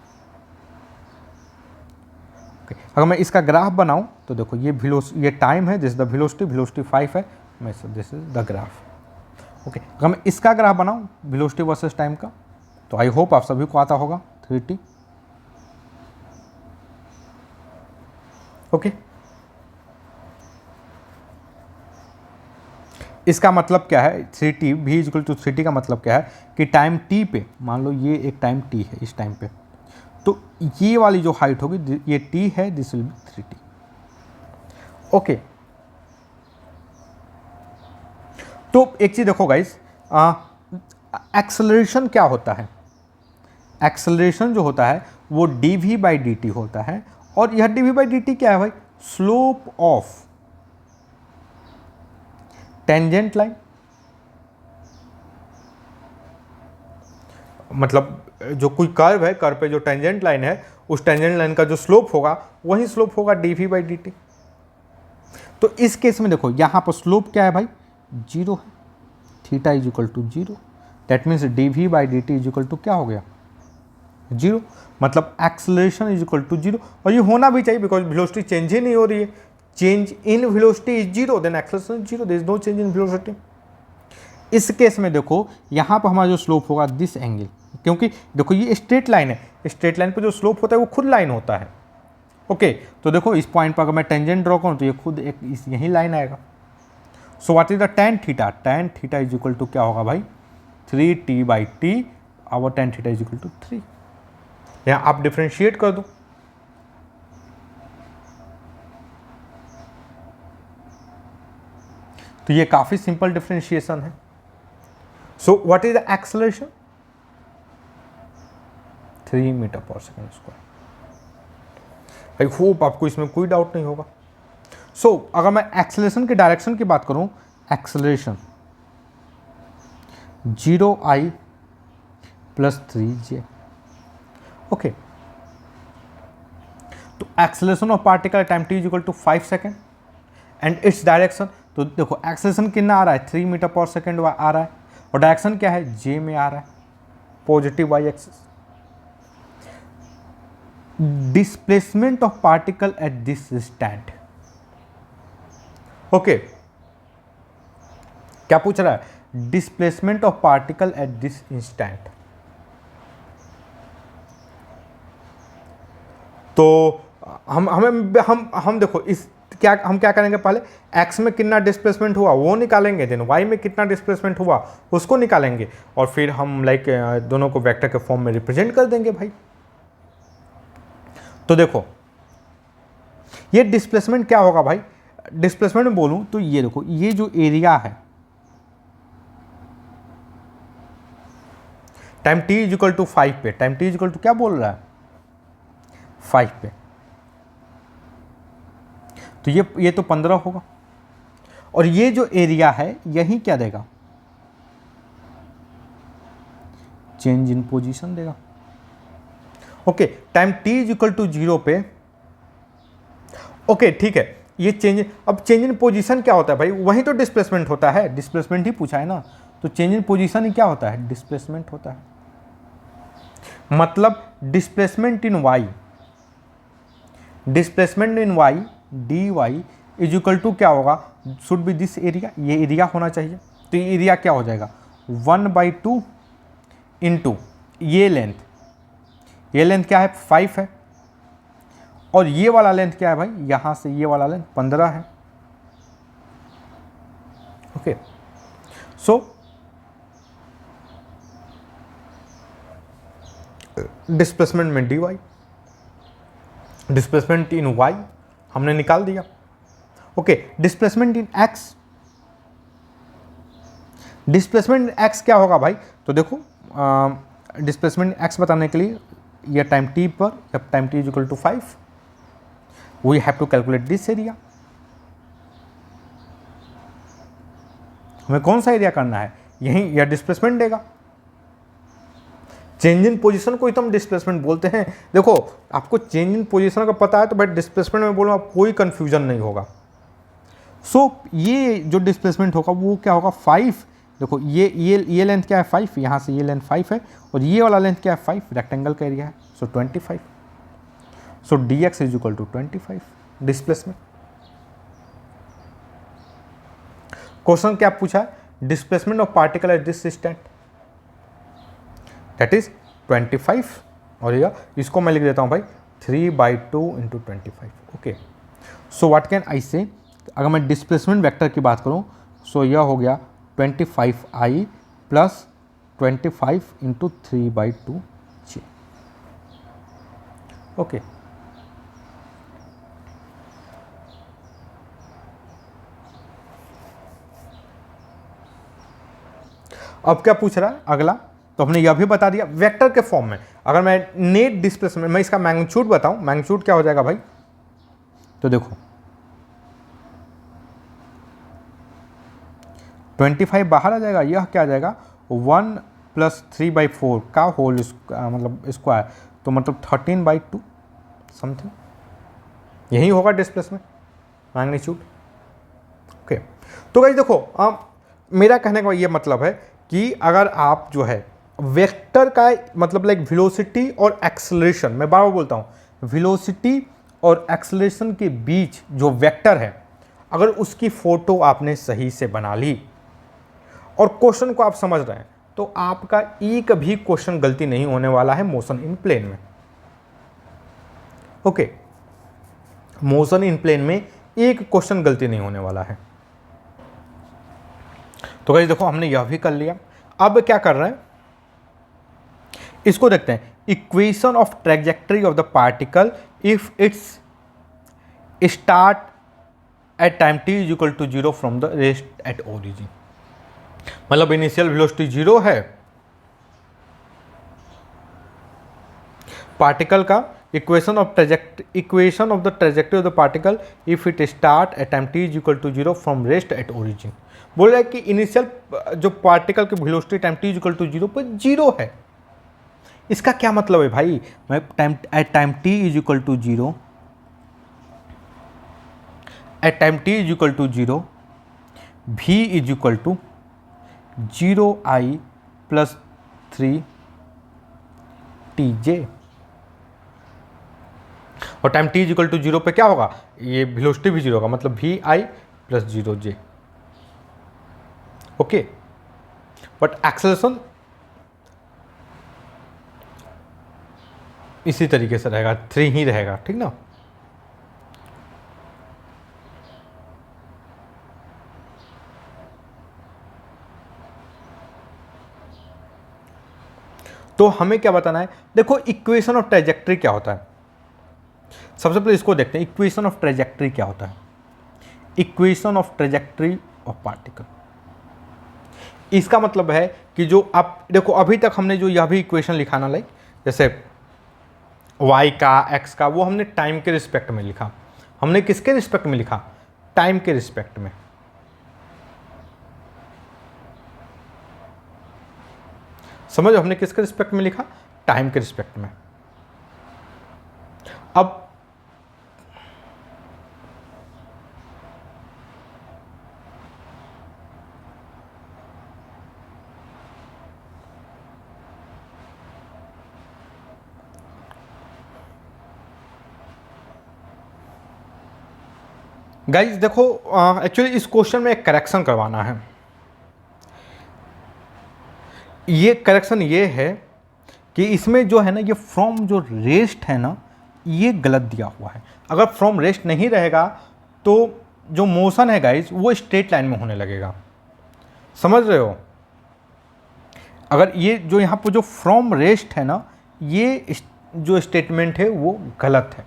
ओके, अगर मैं इसका ग्राफ बनाऊं तो देखो ये टाइम है, दिस इज द वेलोसिटी 5 है, this is the graph. Okay, अगर मैं इसका ग्राफ बनाऊं वेलोसिटी वर्सेस टाइम का, तो आई होप आप सभी को आता होगा 3t। ओके, इसका मतलब क्या है, 3t v equal to 3t का मतलब क्या है कि टाइम t पे, मान लो ये एक टाइम t है, इस टाइम पे, तो ये वाली जो हाइट होगी ये t है, this will be 3t। Okay, तो एक चीज देखो गाइस, एक्सेलरेशन क्या होता है, एक्सेलरेशन जो होता है वो dv बाई dt होता है, और यह dv बाई dt क्या है भाई, स्लोप ऑफ टेंजेंट लाइन, मतलब जो कोई कर्व है, कर्व पे जो टेंजेंट लाइन है, उस टेंजेंट लाइन का जो स्लोप होगा वही स्लोप होगा dv बाई dt। तो इस केस में देखो यहां पर स्लोप क्या है भाई, 0 है, theta is equal to 0, that means dv by dt is equal to क्या हो गया, 0, मतलब एक्सेलरेशन इज इक्वल टू 0। और ये होना भी चाहिए बिकॉज वेलोसिटी चेंज ही नहीं हो रही है, change in velocity is 0, then acceleration is 0, there is no change in velocity. इस केस में देखो यहाँ पर हमारा जो स्लोप होगा दिस एंगल, क्योंकि देखो ये स्ट्रेट लाइन है, स्ट्रेट लाइन पे जो स्लोप होता है वो खुद लाइन होता है। ओके, तो देखो इस पॉइंट पर अगर मैं टेंजेंट ड्रॉ करूँ तो ये खुद एक यही लाइन आएगा। So what is the tan theta, tan theta is equal to क्या होगा भाई, 3t बाई टी, और tan theta is equal to 3। यहाँ आप डिफ्रेंशिएट कर दो, तो ये काफी सिंपल डिफ्रेंशिएशन है। So what is the acceleration, 3 metre पर सेकेंड स्क्वायर। आई होप आपको इसमें कोई डाउट नहीं होगा। सो अगर मैं एक्सेलरेशन के डायरेक्शन की बात करूं, acceleration 0i plus 3j। Okay, तो acceleration of particle time t is equal to 5 second and its direction, तो देखो एक्सेलरेशन कितना आ रहा है, 3 मीटर पर सेकेंड आ रहा है, और डायरेक्शन क्या है, j में आ रहा है, positive y axis. Displacement of particle at this instant. Okay, क्या पूछ रहा है, displacement of particle at this instant. तो हम देखो इस हम क्या करेंगे, पहले x में कितना डिस्प्लेसमेंट हुआ वो निकालेंगे, देन y में कितना डिस्प्लेसमेंट हुआ उसको निकालेंगे, और फिर हम दोनों को वेक्टर के फॉर्म में रिप्रेजेंट कर देंगे भाई। तो देखो ये डिस्प्लेसमेंट क्या होगा भाई, डिस्प्लेसमेंट में बोलूं तो ये देखो, ये जो एरिया है time t is equal to 5 पे, time t is equal to क्या बोल रहा है, 5 पे, तो ये तो 15 होगा, और ये जो एरिया है यही क्या देगा, चेंज इन पोजीशन देगा। Okay, time t is equal to 0 पे, ओके ठीक है, ये चेंज, अब चेंज इन पोजीशन क्या होता है भाई, वही तो डिस्प्लेसमेंट होता है, डिस्प्लेसमेंट ही पूछा है ना, तो चेंज इन पोजीशन ही क्या होता है, डिस्प्लेसमेंट होता है। मतलब displacement in y, displacement in y dy is equal to क्या होगा, शुड बी दिस एरिया, ये एरिया होना चाहिए, तो ये एरिया क्या हो जाएगा, 1/2 इंटू ये लेंथ, ये लेंथ क्या है 5 है, और ये वाला लेंथ क्या है भाई, यहां से ये वाला लेंथ 15 है। ओके, सो डिस्प्लेसमेंट में dy, डिस्प्लेसमेंट इन y हमने निकाल दिया। Okay, displacement in x, displacement in x क्या होगा भाई, तो देखो डिस्प्लेसमेंट x बताने के लिए ये टाइम t पर, जब time t is equal to 5, we have to calculate this area. हमें कौन सा एरिया करना है, यही यह डिस्प्लेसमेंट देगा, चेंज इन पोजीशन को ही तो हम डिस्प्लेसमेंट बोलते हैं। देखो आपको चेंज इन पोजीशन का पता है तो भाई डिस्प्लेसमेंट में बोलूँ आप कोई कंफ्यूजन नहीं होगा, सो ये जो डिस्प्लेसमेंट होगा वो क्या होगा 5, देखो ये लेंथ क्या है 5, यहाँ से ये लेंथ 5 है, और ये वाला लेंथ क्या है 5, रेक्टेंगल का एरिया है, so 25। So dx is equal to 25 displacement. Question क्या पूछा है, displacement of particle at this distance, that is 25, और ये इसको मैं लिख देता हूँ भाई 3/2 into 25। Okay, so what can I से, अगर मैं डिस्प्लेसमेंट वेक्टर की बात करूँ, सो यह हो गया 25i प्लस 25 इंटू 3/2 जी। ओके, अब क्या पूछ रहा है अगला, तो हमने यह भी बता दिया वेक्टर के फॉर्म में। अगर मैं नेट डिस्प्लेसमेंट, मैं इसका मैग्नीट्यूड बताऊं, मैग्नीट्यूड क्या हो जाएगा भाई, तो देखो 25 बाहर आ जाएगा, यह क्या आ जाएगा 1 + 3/4 का होल मतलब स्क्वायर, तो मतलब 13/2 समथिंग, यही होगा डिस्प्लेसमेंट मैग्नीट्यूड। ओके, तो गाइस देखो, मेरा कहने का ये मतलब है कि अगर आप जो है वेक्टर का मतलब लाइक वेलोसिटी और एक्सेलरेशन, मैं बार बार बोलता हूँ वेलोसिटी और एक्सेलरेशन के बीच जो वेक्टर है, अगर उसकी फोटो आपने सही से बना ली और क्वेश्चन को आप समझ रहे हैं, तो आपका एक भी क्वेश्चन गलती नहीं होने वाला है मोशन इन प्लेन में। ओके, मोशन इन प्लेन में एक क्वेश्चन गलती नहीं होने वाला है। तो गाइस देखो हमने यह भी कर लिया, अब क्या कर रहे हैं, इसको देखते हैं, equation of trajectory of the particle if it's start at time t is equal to 0 from the rest at origin, मतलब इनिशियल वेलोसिटी 0 है, पार्टिकल का equation of the trajectory of the particle if it start at time t is equal to 0 from rest at origin, बोल रहा है कि initial जो particle की velocity time t equal to 0 पर 0 है। इसका क्या मतलब है भाई, मैं time t is equal to 0, at time t is equal to 0 v is equal to 0i plus 3tj, और time t is equal to 0 पे क्या होगा, ये वेलोसिटी भी 0 होगा, मतलब vi plus 0j। Okay, but acceleration इसी तरीके से रहेगा, 3 ही रहेगा, ठीक ना। तो हमें क्या बताना है, देखो इक्वेशन ऑफ ट्रैजेक्टरी क्या होता है, सबसे पहले इसको देखते हैं, इक्वेशन ऑफ ट्रैजेक्टरी क्या होता है। Equation of trajectory of particle, इसका मतलब है कि जो आप देखो अभी तक हमने जो यह भी इक्वेशन लिखा ना, लाइक जैसे y का x का, वो हमने टाइम के रिस्पेक्ट में लिखा, हमने किसके रिस्पेक्ट में लिखा, टाइम के रिस्पेक्ट में। समझो हमने किसके रिस्पेक्ट में लिखा, टाइम के रिस्पेक्ट में। अब गाइस देखो, एक्चुअली इस क्वेश्चन में एक करेक्शन करवाना है। ये करेक्शन ये है कि इसमें जो है ना, ये फ्रॉम जो रेस्ट है ना, ये गलत दिया हुआ है। अगर फ्रॉम रेस्ट नहीं रहेगा तो जो मोशन है गाइस वो स्ट्रेट लाइन में होने लगेगा, समझ रहे हो। अगर ये जो यहाँ पर जो फ्रॉम रेस्ट है ना, ये जो स्टेटमेंट है वो गलत है,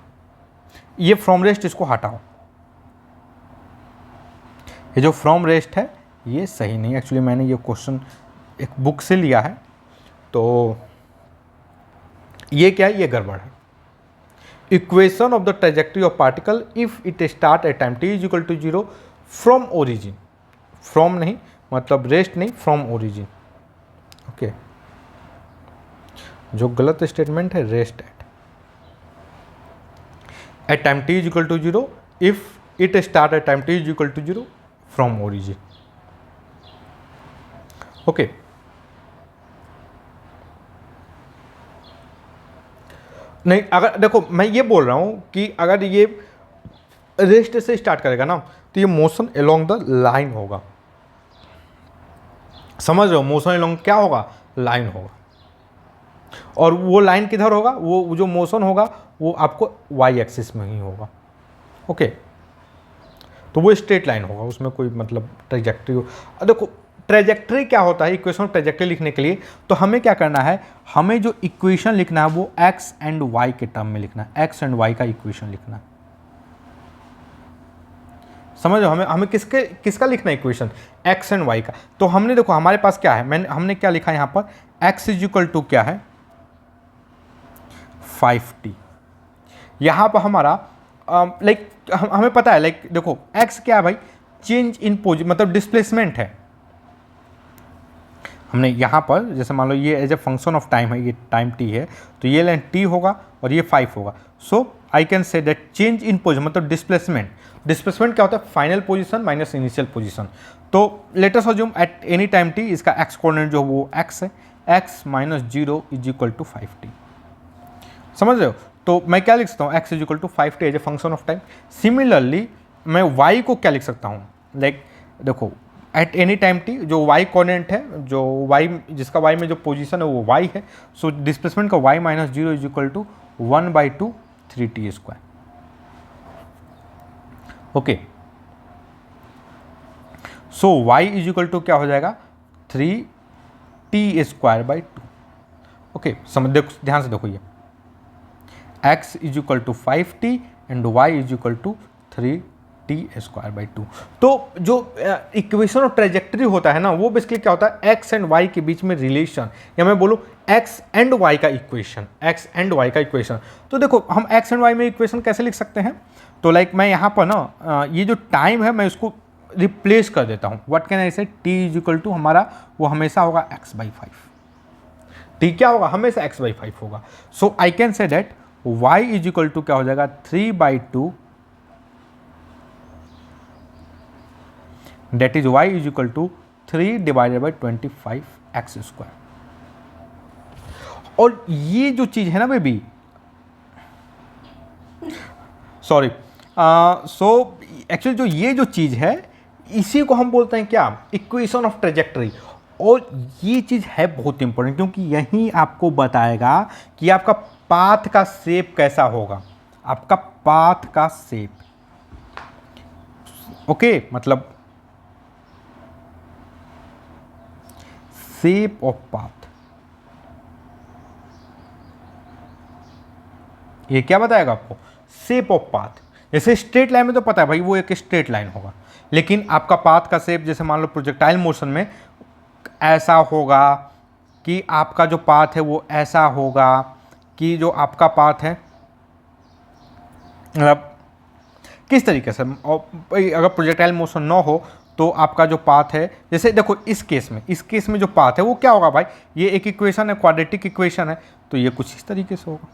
ये फ्रॉम रेस्ट इसको हटाओ, ये जो फ्रॉम रेस्ट है ये सही नहीं। एक्चुअली मैंने ये क्वेश्चन एक बुक से लिया है, तो ये क्या है, ये गड़बड़ है। Equation of the trajectory of particle if it start at time t is equal to 0 from origin, from नहीं मतलब रेस्ट नहीं, फ्रॉम ओरिजिन। ओके, जो गलत स्टेटमेंट है rest at time t is equal to 0 if it start at time t is equal to 0 from origin. Okay, नहीं अगर देखो मैं ये बोल रहा हूं कि अगर ये रेस्ट से स्टार्ट करेगा ना तो ये मोशन अलोंग द लाइन होगा, समझ रहे हो? मोशन अलोंग क्या होगा? लाइन होगा। और वो लाइन किधर होगा? वो जो मोशन होगा वो आपको वाई एक्सिस में ही होगा। ओके, तो वो स्ट्रेट लाइन होगा, उसमें कोई मतलब ट्रेजेक्ट्री हो। देखो ट्रेजेक्ट्री क्या होता है, इक्वेशन ऑफ ट्रेजेक्ट्री लिखने के लिए तो हमें क्या करना है, हमें जो इक्वेशन लिखना है वो एक्स एंड वाई के टर्म में लिखना है, एक्स एंड वाई का इक्वेशन लिखना है। समझ लो, हमें किसका लिखना है इक्वेशन? एक्स एंड वाई का। तो हमने देखो हमारे पास क्या है, हमने क्या लिखा है यहाँ पर, एक्स इज इक्वल टू क्या है 5t। यहाँ पर हमारा लाइक हमें पता है, लाइक देखो एक्स क्या है भाई, चेंज इन पोजिशन मतलब डिस्प्लेसमेंट है। हमने यहाँ पर जैसे मान लो ये as a function of time है, ये टाइम t है, तो ये लाइन t होगा और ये 5 होगा। So I can say that change in position मतलब डिस्प्लेसमेंट। डिस्प्लेसमेंट क्या होता है? Final position minus initial position. तो let us assume at any time t इसका x कोऑर्डिनेट जो वो x है, x minus 0 is equal to 5t। समझ रहे हो? तो मैं क्या लिख सकता हूँ, x is equal to 5t as a function of time. Similarly मैं y को क्या लिख सकता हूँ, लाइक देखो एट एनी टाइम t जो y कोऑर्डिनेट है, जो y जिसका y में जो पोजीशन है वो y है, सो डिस्प्लेसमेंट का y minus 0 is equal to 1/2 3t square. Okay, so y is equal to क्या हो जाएगा 3t स्क्वायर बाई 2। ओके, समझ देखो ध्यान से देखो, ये x is equal to 5t and y is equal to 3t square by 2। तो जो इक्वेशन ऑफ ट्रेजेक्ट्री होता है ना, वो बेसिकली क्या होता है, x एंड y के बीच में रिलेशन, या मैं बोलूँ x एंड y का इक्वेशन, x एंड y का इक्वेशन। तो देखो हम x एंड y में इक्वेशन कैसे लिख सकते हैं, तो लाइक मैं यहाँ पर ना ये जो टाइम है मैं इसको रिप्लेस कर देता हूँ। व्हाट कैन आई से, t इज इक्वल टू हमारा वो हमेशा होगा x/5। t क्या होगा? हमेशा x/5 होगा। So I can say that y is equal to क्या हो जाएगा 3/2, that is y is equal to 3 divided by 25x square. और ये जो चीज है ना बेबी, सॉरी, सो एक्चुअली जो ये जो चीज़ है इसी को हम बोलते हैं क्या, इक्वेशन ऑफ ट्रेजेक्टरी। और ये चीज़ है बहुत इंपॉर्टेंट, क्योंकि यही आपको बताएगा कि आपका पाथ का शेप कैसा होगा, आपका पाथ का शेप। ओके, मतलब शेप ऑफ पाथ, ये क्या बताएगा आपको, शेप ऑफ पाथ। जैसे स्ट्रेट लाइन में तो पता है भाई वो एक स्ट्रेट लाइन होगा, लेकिन आपका पाथ का शेप जैसे मान लो प्रोजेक्टाइल मोशन में ऐसा होगा कि आपका जो पाथ है वो ऐसा होगा कि जो आपका पाथ है मतलब किस तरीके से, अगर प्रोजेक्टाइल मोशन ना हो तो आपका जो पाथ है, जैसे देखो इस केस में जो पाथ है वो क्या होगा भाई, ये एक इक्वेशन है, क्वाड्रेटिक इक्वेशन है, तो ये कुछ इस तरीके से होगा।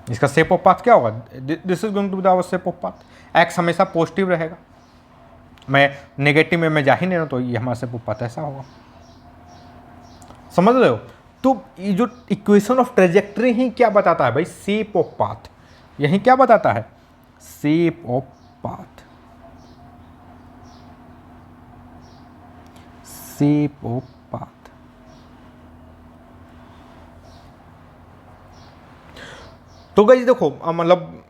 इसका शेप ऑफ पाथ क्या होगा, this is going to be our shape of path. X हमेशा पॉजिटिव रहेगा, मैं नेगेटिव में मैं जा ही नहीं रहा, तो ये हमारा शेप ऑफ पाथ ऐसा होगा। समझ रहे हो? तो ये जो इक्वेशन ऑफ ट्रेजेक्टरी ही क्या बताता है भाई, शेप ऑफ पाथ। यही क्या बताता है, shape of path, shape of path. तो गाइस देखो मतलब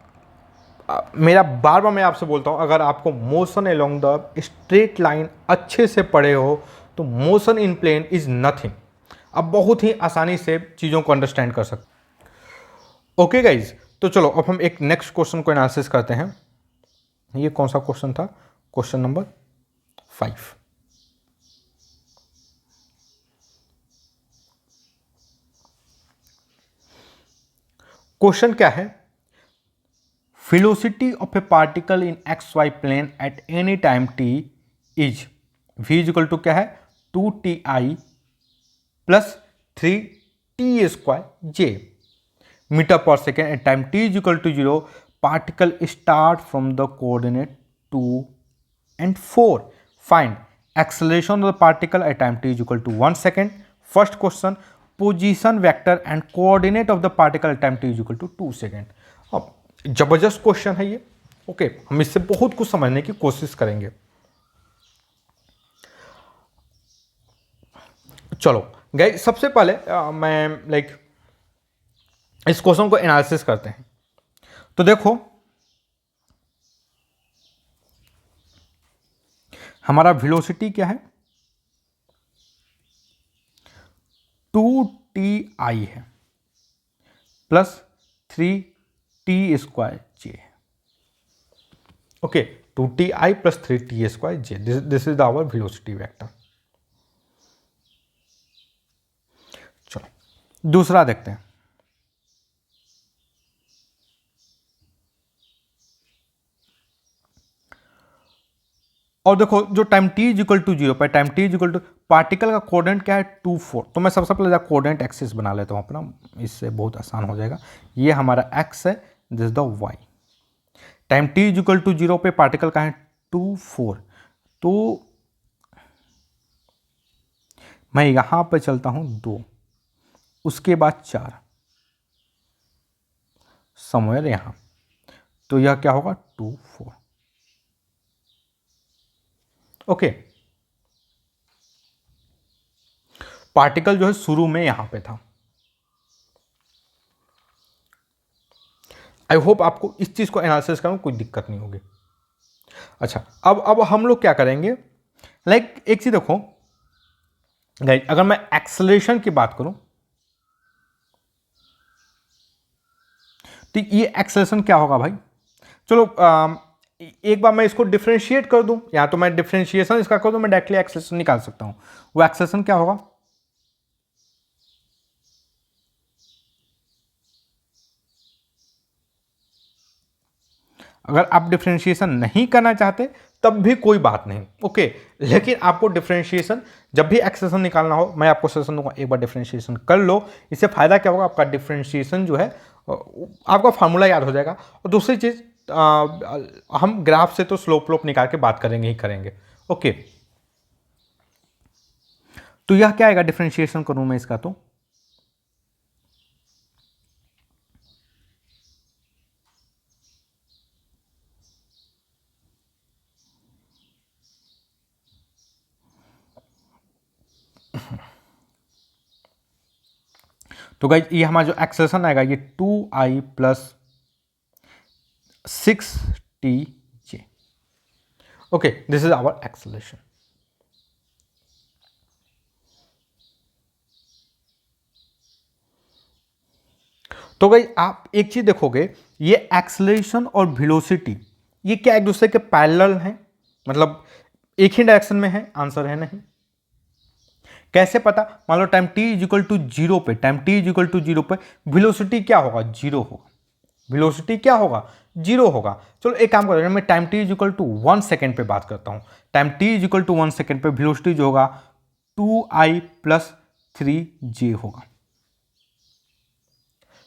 मेरा बार बार मैं आपसे बोलता हूं, अगर आपको motion along the straight line अच्छे से पढ़े हो तो motion in plane is nothing. अब बहुत ही आसानी से चीज़ों को अंडरस्टैंड कर सकते। ओके गाइज, तो चलो अब हम एक नेक्स्ट क्वेश्चन को एनालिसिस करते हैं। ये कौन सा क्वेश्चन था, क्वेश्चन नंबर 5। क्वेश्चन क्या है, velocity of a particle in xy plane at any time t is v is equal to क्या है 2ti plus 3t square j metre पर second at time t is equal to 0 particle start from the coordinate 2 and 4. Find acceleration of the particle at time t is equal to 1 second. First question, position vector and coordinate of the particle at time t is equal to 2 second. अब जबरदस्त question है ये. Okay, हम इससे बहुत कुछ समझने की कोशिश करेंगे. चलो गाइस, सबसे पहले मैं इस क्वेश्चन को एनालिसिस करते हैं. तो देखो, हमारा वेलोसिटी क्या है, 2ti है प्लस 3t² है. Okay, 2ti plus 3t², this is our velocity vector. चलो दूसरा देखते हैं. और देखो, जो time t is equal to 0 पर time t is equal to particle का कोऑर्डिनेट क्या है 2 4. तो मैं सबसे पहले कोऑर्डिनेट एक्सिस बना लेता हूं अपना, इससे बहुत आसान हो जाएगा. ये हमारा x है, this is the y. Time t is equal to 0 पे पार्टिकल का है 2 4. तो मैं यहां पे चलता हूं 2, उसके बाद 4, समवेयर यहां. तो यह क्या होगा 2 4. ओके, पार्टिकल जो है शुरू में यहां पे था. आई होप आपको इस चीज को एनालिसिस करने में कोई दिक्कत नहीं होगी. अच्छा, अब हम लोग क्या करेंगे, एक चीज देखो गाइस, अगर मैं एक्सेलरेशन की बात करूं तो ये एक्सेलरेशन क्या होगा भाई. चलो एक बार मैं इसको डिफरेंशिएट कर दूं, या तो मैं डिफरेंशिएशन इसका कर दूं, मैं डायरेक्टली एक्सेलरेशन निकाल सकता हूं. वो एक्सेलरेशन क्या होगा, अगर आप डिफरेंशिएशन नहीं करना चाहते तब भी कोई बात नहीं. ओके, लेकिन आपको डिफरेंशिएशन जब भी एक्सेलरेशन निकालना हो, मैं आपको सजेशन दूंगा एक बार डिफरेंशिएशन कर लो. इससे फायदा क्या होगा, आपका डिफरेंशिएशन जो है आपका फार्मूला याद हो जाएगा. और दूसरी चीज, हम ग्राफ से तो स्लोप लोप निकाल के बात करेंगे ही करेंगे. ओके, तो यह क्या आएगा, डिफरेंशिएशन करूं मैं इसका, तो गाइस ये हमारा जो एक्सेलरेशन आएगा ये 2i plus 6tj. Okay, this is our acceleration. तो गाइस आप एक चीज देखोगे, ये एक्सेलरेशन और वेलोसिटी ये क्या एक दूसरे के पैरेलल हैं, मतलब एक ही डायरेक्शन में है. आंसर है नहीं. कैसे पता, मान लो time t is equal to 0 पे, time t is equal to 0 पे वेलोसिटी क्या होगा, 0 होगा. वेलोसिटी क्या होगा, 0 होगा. चलो एक काम करते हैं, मैं time t is equal to 1 second पे बात करता हूं. Time t is equal to 1 second पे वेलोसिटी जो होगा 2i प्लस 3j होगा.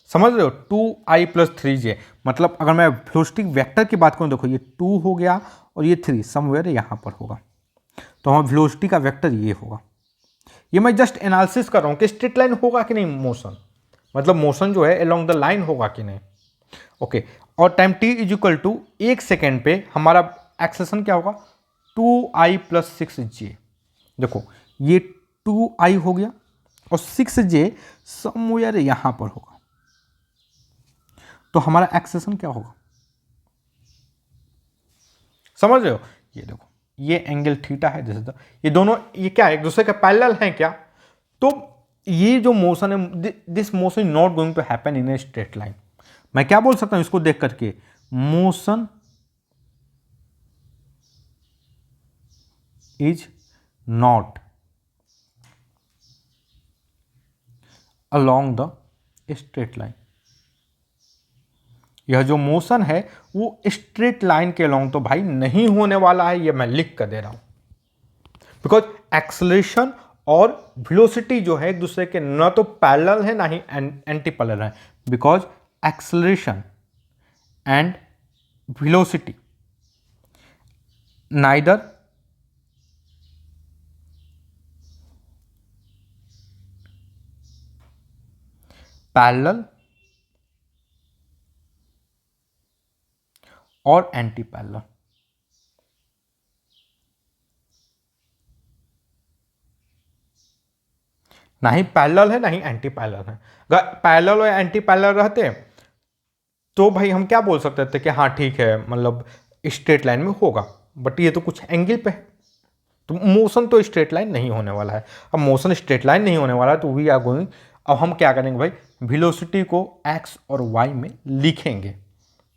समझ रहे हो, 2i प्लस 3j. मतलब अगर मैं वेलोसिटी वेक्टर की बात करूं, देखो ये 2 हो गया और ये 3 समवेयर यहां पर होगा. तो हमारा वेलोसिटी का वेक्टर ये होगा. ये मैं जस्ट एनालिसिस कर रहा हूं कि स्ट्रेट लाइन होगा कि नहीं मोशन, मतलब मोशन जो है अलोंग द लाइन होगा कि नहीं. ओके, और time t is equal to 1 second पे हमारा एक्सेलरेशन क्या होगा 2i प्लस 6j. देखो ये 2i हो गया और 6j समवेयर यहां पर होगा. तो हमारा एक्सेलरेशन क्या होगा, समझ रहे हो. ये देखो, ये एंगल थीटा है, ये दोनों ये क्या है, एक दूसरे के पैरेलल हैं क्या. तो ये जो मोशन है, this motion is not going to happen in a straight line. मैं क्या बोल सकता हूं इसको देख करके, motion is not along the straight line. यह जो मोशन है वो स्ट्रेट लाइन के अलोंग तो भाई नहीं होने वाला है, ये मैं लिख कर दे रहा हूं. बिकॉज एक्सेलरेशन और वेलोसिटी जो है एक दूसरे के न तो पैरेलल है ना ही एंटी पैरेलल है. Because acceleration and velocity neither parallel or anti-parallel. ना ही पैरेलल है ना ही एंटी पैरेलल है। अगर पैरेलल और एंटी पैरेलल रहते तो भाई हम क्या बोल सकते थे कि हाँ ठीक है, मतलब स्ट्रेट लाइन में होगा, बट ये तो कुछ एंगल पे है, तो मोशन तो स्ट्रेट लाइन नहीं होने वाला है। अब मोशन स्ट्रेट लाइन नहीं होने वाला है तो वी आर गोइंग, अब हम क्या करेंगे भाई, वेलोसिटी को एक्स और वाई में लिखेंगे।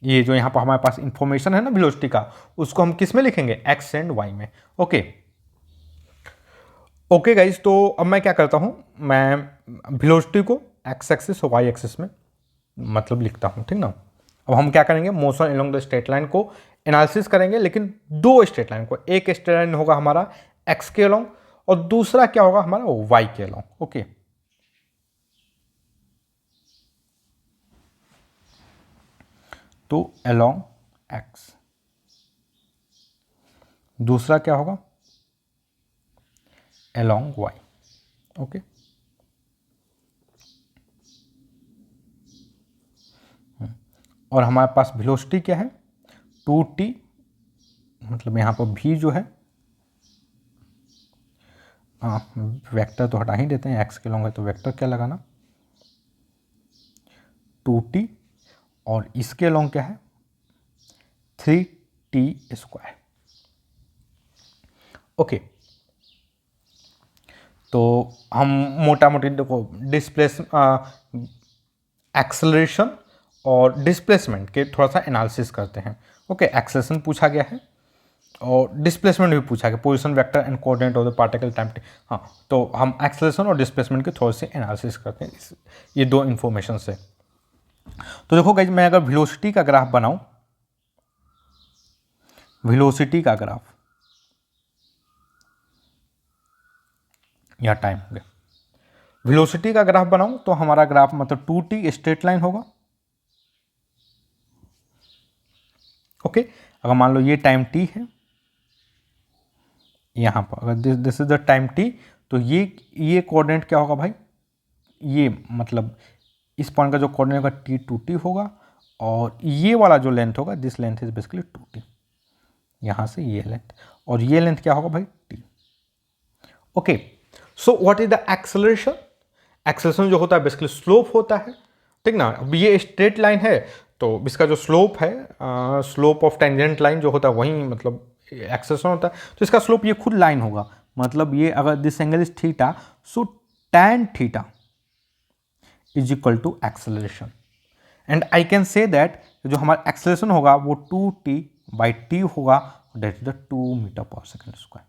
ये जो यहाँ पर हमारे पास इंफॉर्मेशन है ना वेलोसिटी का, उसको हम किस में लिखेंगे, एक्स एंड वाई में। ओके गाइज, तो अब मैं क्या करता हूँ, मैं वेलोसिटी को एक्स एक्सिस और वाई एक्सिस में मतलब लिखता हूँ, ठीक ना। अब हम क्या करेंगे, motion along the straight line को एनालिसिस करेंगे, लेकिन दो स्ट्रेट लाइन को, एक स्ट्रेट लाइन होगा हमारा एक्स के अलोंग और दूसरा क्या होगा हमारा वाई के अलोंग। ओके, तो अलोंग एक्स, दूसरा क्या होगा अलोंग वाई। ओके, और हमारे पास वेलोसिटी क्या है 2t, मतलब यहाँ पर v जो है, वेक्टर तो हटा ही देते हैं, x के लॉन्ग है तो वेक्टर क्या लगाना 2t, और इसके लॉन्ग क्या है 3t²। ओके, तो हम मोटा मोटी देखो डिस्प्लेस एक्सेलरेशन और डिस्प्लेसमेंट के थोड़ा सा एनालिसिस करते हैं। ओके, एक्सेलरेशन पूछा गया है और डिस्प्लेसमेंट भी पूछा गया, position vector and coordinate of the particle time. हाँ, तो हम एक्सेलरेशन और डिस्प्लेसमेंट के थोड़े से एनालिसिस करते हैं ये दो इन्फॉर्मेशन से। तो देखो गाइज, मैं अगर वेलोसिटी का ग्राफ बनाऊं, वेलोसिटी का ग्राफ या टाइम हो गया, वेलोसिटी का ग्राफ बनाऊं तो हमारा ग्राफ मतलब 2t स्ट्रेट लाइन होगा। ओके, अगर मान लो ये टाइम t है, यहां पर अगर this is the time t, तो ये कोऑर्डिनेट क्या होगा भाई, ये मतलब इस पॉइंट का जो कोऑर्डिनेट होगा t2t होगा, और ये वाला जो लेंथ होगा this length is basically 2t, यहां से ये लेंथ, और ये लेंथ क्या होगा भाई t। Okay, so what is the acceleration, acceleration जो होता है बेसिकली स्लोप होता है, ठीक ना। अब ये स्ट्रेट लाइन है तो इसका जो स्लोप है, स्लोप ऑफ टेंजेंट लाइन जो होता है वही मतलब एक्सेलरेशन होता है, तो इसका स्लोप ये खुद लाइन होगा, मतलब ये अगर this angle is theta, so tan theta is equal to acceleration, and I can say that जो हमारा एक्सेलरेशन होगा वो 2t/t होगा, that is the 2 metre per second squared.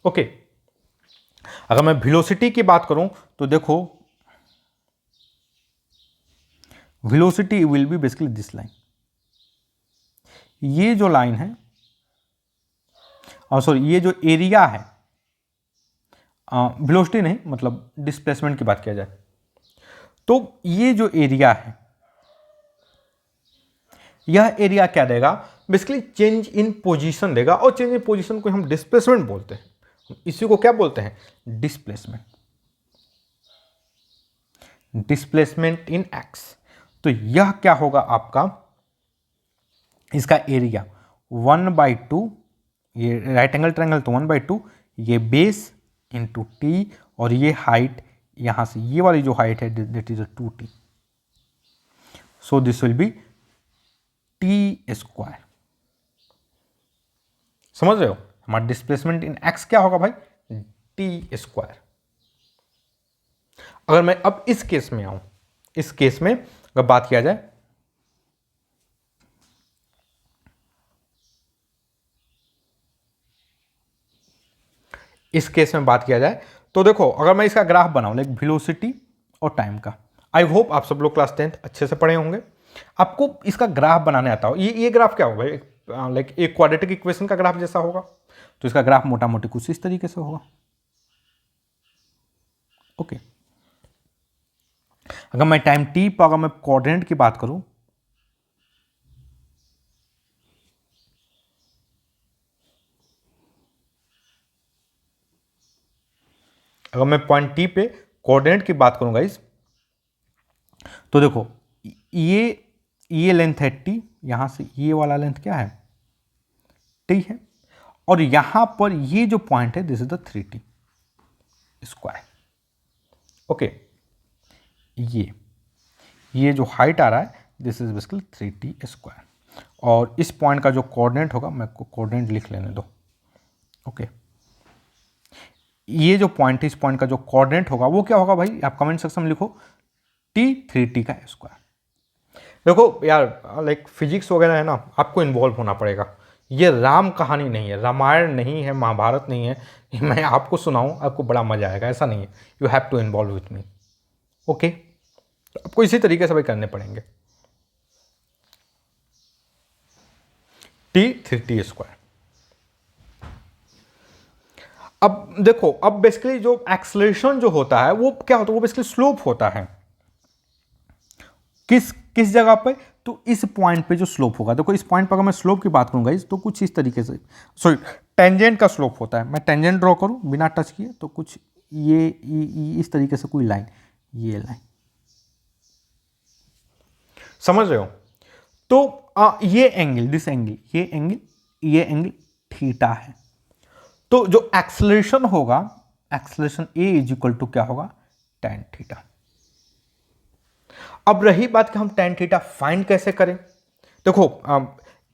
Okay, अगर मैं वेलोसिटी की बात करूं तो देखो velocity will be basically this line, ये जो लाइन है, और सॉरी ये जो एरिया है, वेलोसिटी नहीं मतलब डिस्प्लेसमेंट की बात किया जाए तो ये जो एरिया है, यह एरिया क्या देगा बेसिकली चेंज इन पोजीशन देगा, और चेंज इन पोजीशन को हम डिस्प्लेसमेंट बोलते हैं, इसी को क्या बोलते हैं डिस्प्लेसमेंट, डिस्प्लेसमेंट इन एक्स। तो यह क्या होगा आपका, इसका एरिया 1/2, ये राइट एंगल ट्रायंगल तो 1/2, ये बेस इंटू टी, और ये हाइट यहां से ये वाली जो हाइट है that is 2t, so this will be t²। समझ रहे हो, हमारा डिस्प्लेसमेंट इन एक्स क्या होगा भाई t²। अगर मैं अब इस केस में आऊं, इस केस में अगर बात किया जाए, इस केस में बात किया जाए तो देखो अगर मैं इसका ग्राफ बनाऊं लाइक वेलोसिटी और टाइम का, आई होप आप सब लोग क्लास 10th अच्छे से पढ़े होंगे, आपको इसका ग्राफ बनाने आता हो। ये ग्राफ क्या होगा भाई, लाइक एक क्वाड्रेटिक इक्वेशन का ग्राफ जैसा होगा, तो इसका ग्राफ मोटा मोटी कुछ इस तरीके से होगा। ओके, अगर मैं टाइम t पर अगर मैं कोऑर्डिनेट की बात करूं अगर मैं पॉइंट टी पे कोऑर्डिनेट की बात करूंगा इस, तो देखो ये लेंथ है टी, यहां से ये वाला लेंथ क्या है, टी है, और यहां पर ये जो पॉइंट है this is the 3t square. Okay, ये जो हाइट आ रहा है this is basically 3t square, और इस पॉइंट का जो कोऑर्डिनेट होगा, मैं को कोऑर्डिनेट लिख लेने दो। ओके, ये जो पॉइंट है, इस पॉइंट का जो कोऑर्डिनेट होगा वो क्या होगा भाई, आप कमेंट सेक्शन में लिखो, t 3t का स्क्वायर। देखो यार, लाइक फिजिक्स वगैरह है ना, आपको इन्वॉल्व होना पड़ेगा। ये राम कहानी नहीं है, रामायण नहीं है, महाभारत नहीं है, मैं आपको सुनाऊं आपको बड़ा मजा आएगा, ऐसा नहीं है। You have to involve with me. Okay, आपको इसी तरीके से भाई करने पड़ेंगे। t 3t square. अब देखो, अब बेसिकली जो एक्सलेशन जो होता है वो क्या होता है, वो बेसिकली स्लोप होता है। किस किस जगह पे, तो इस पॉइंट पे जो स्लोप होगा, देखो इस पॉइंट पर अगर मैं स्लोप की बात करूंगा तो कुछ इस तरीके से, सॉरी टेंजेंट का स्लोप होता है। मैं टेंजेंट ड्रॉ करूं बिना टच किए, तो कुछ ये इस तरीके से कोई लाइन, ये लाइन, समझ रहे हो। तो ये एंगल, दिस एंगल, ये एंगल थीटा है। तो जो एक्सलेशन होगा, acceleration a is equal to क्या होगा, tan थीटा। अब रही बात कि हम tan थीटा फाइंड कैसे करें। देखो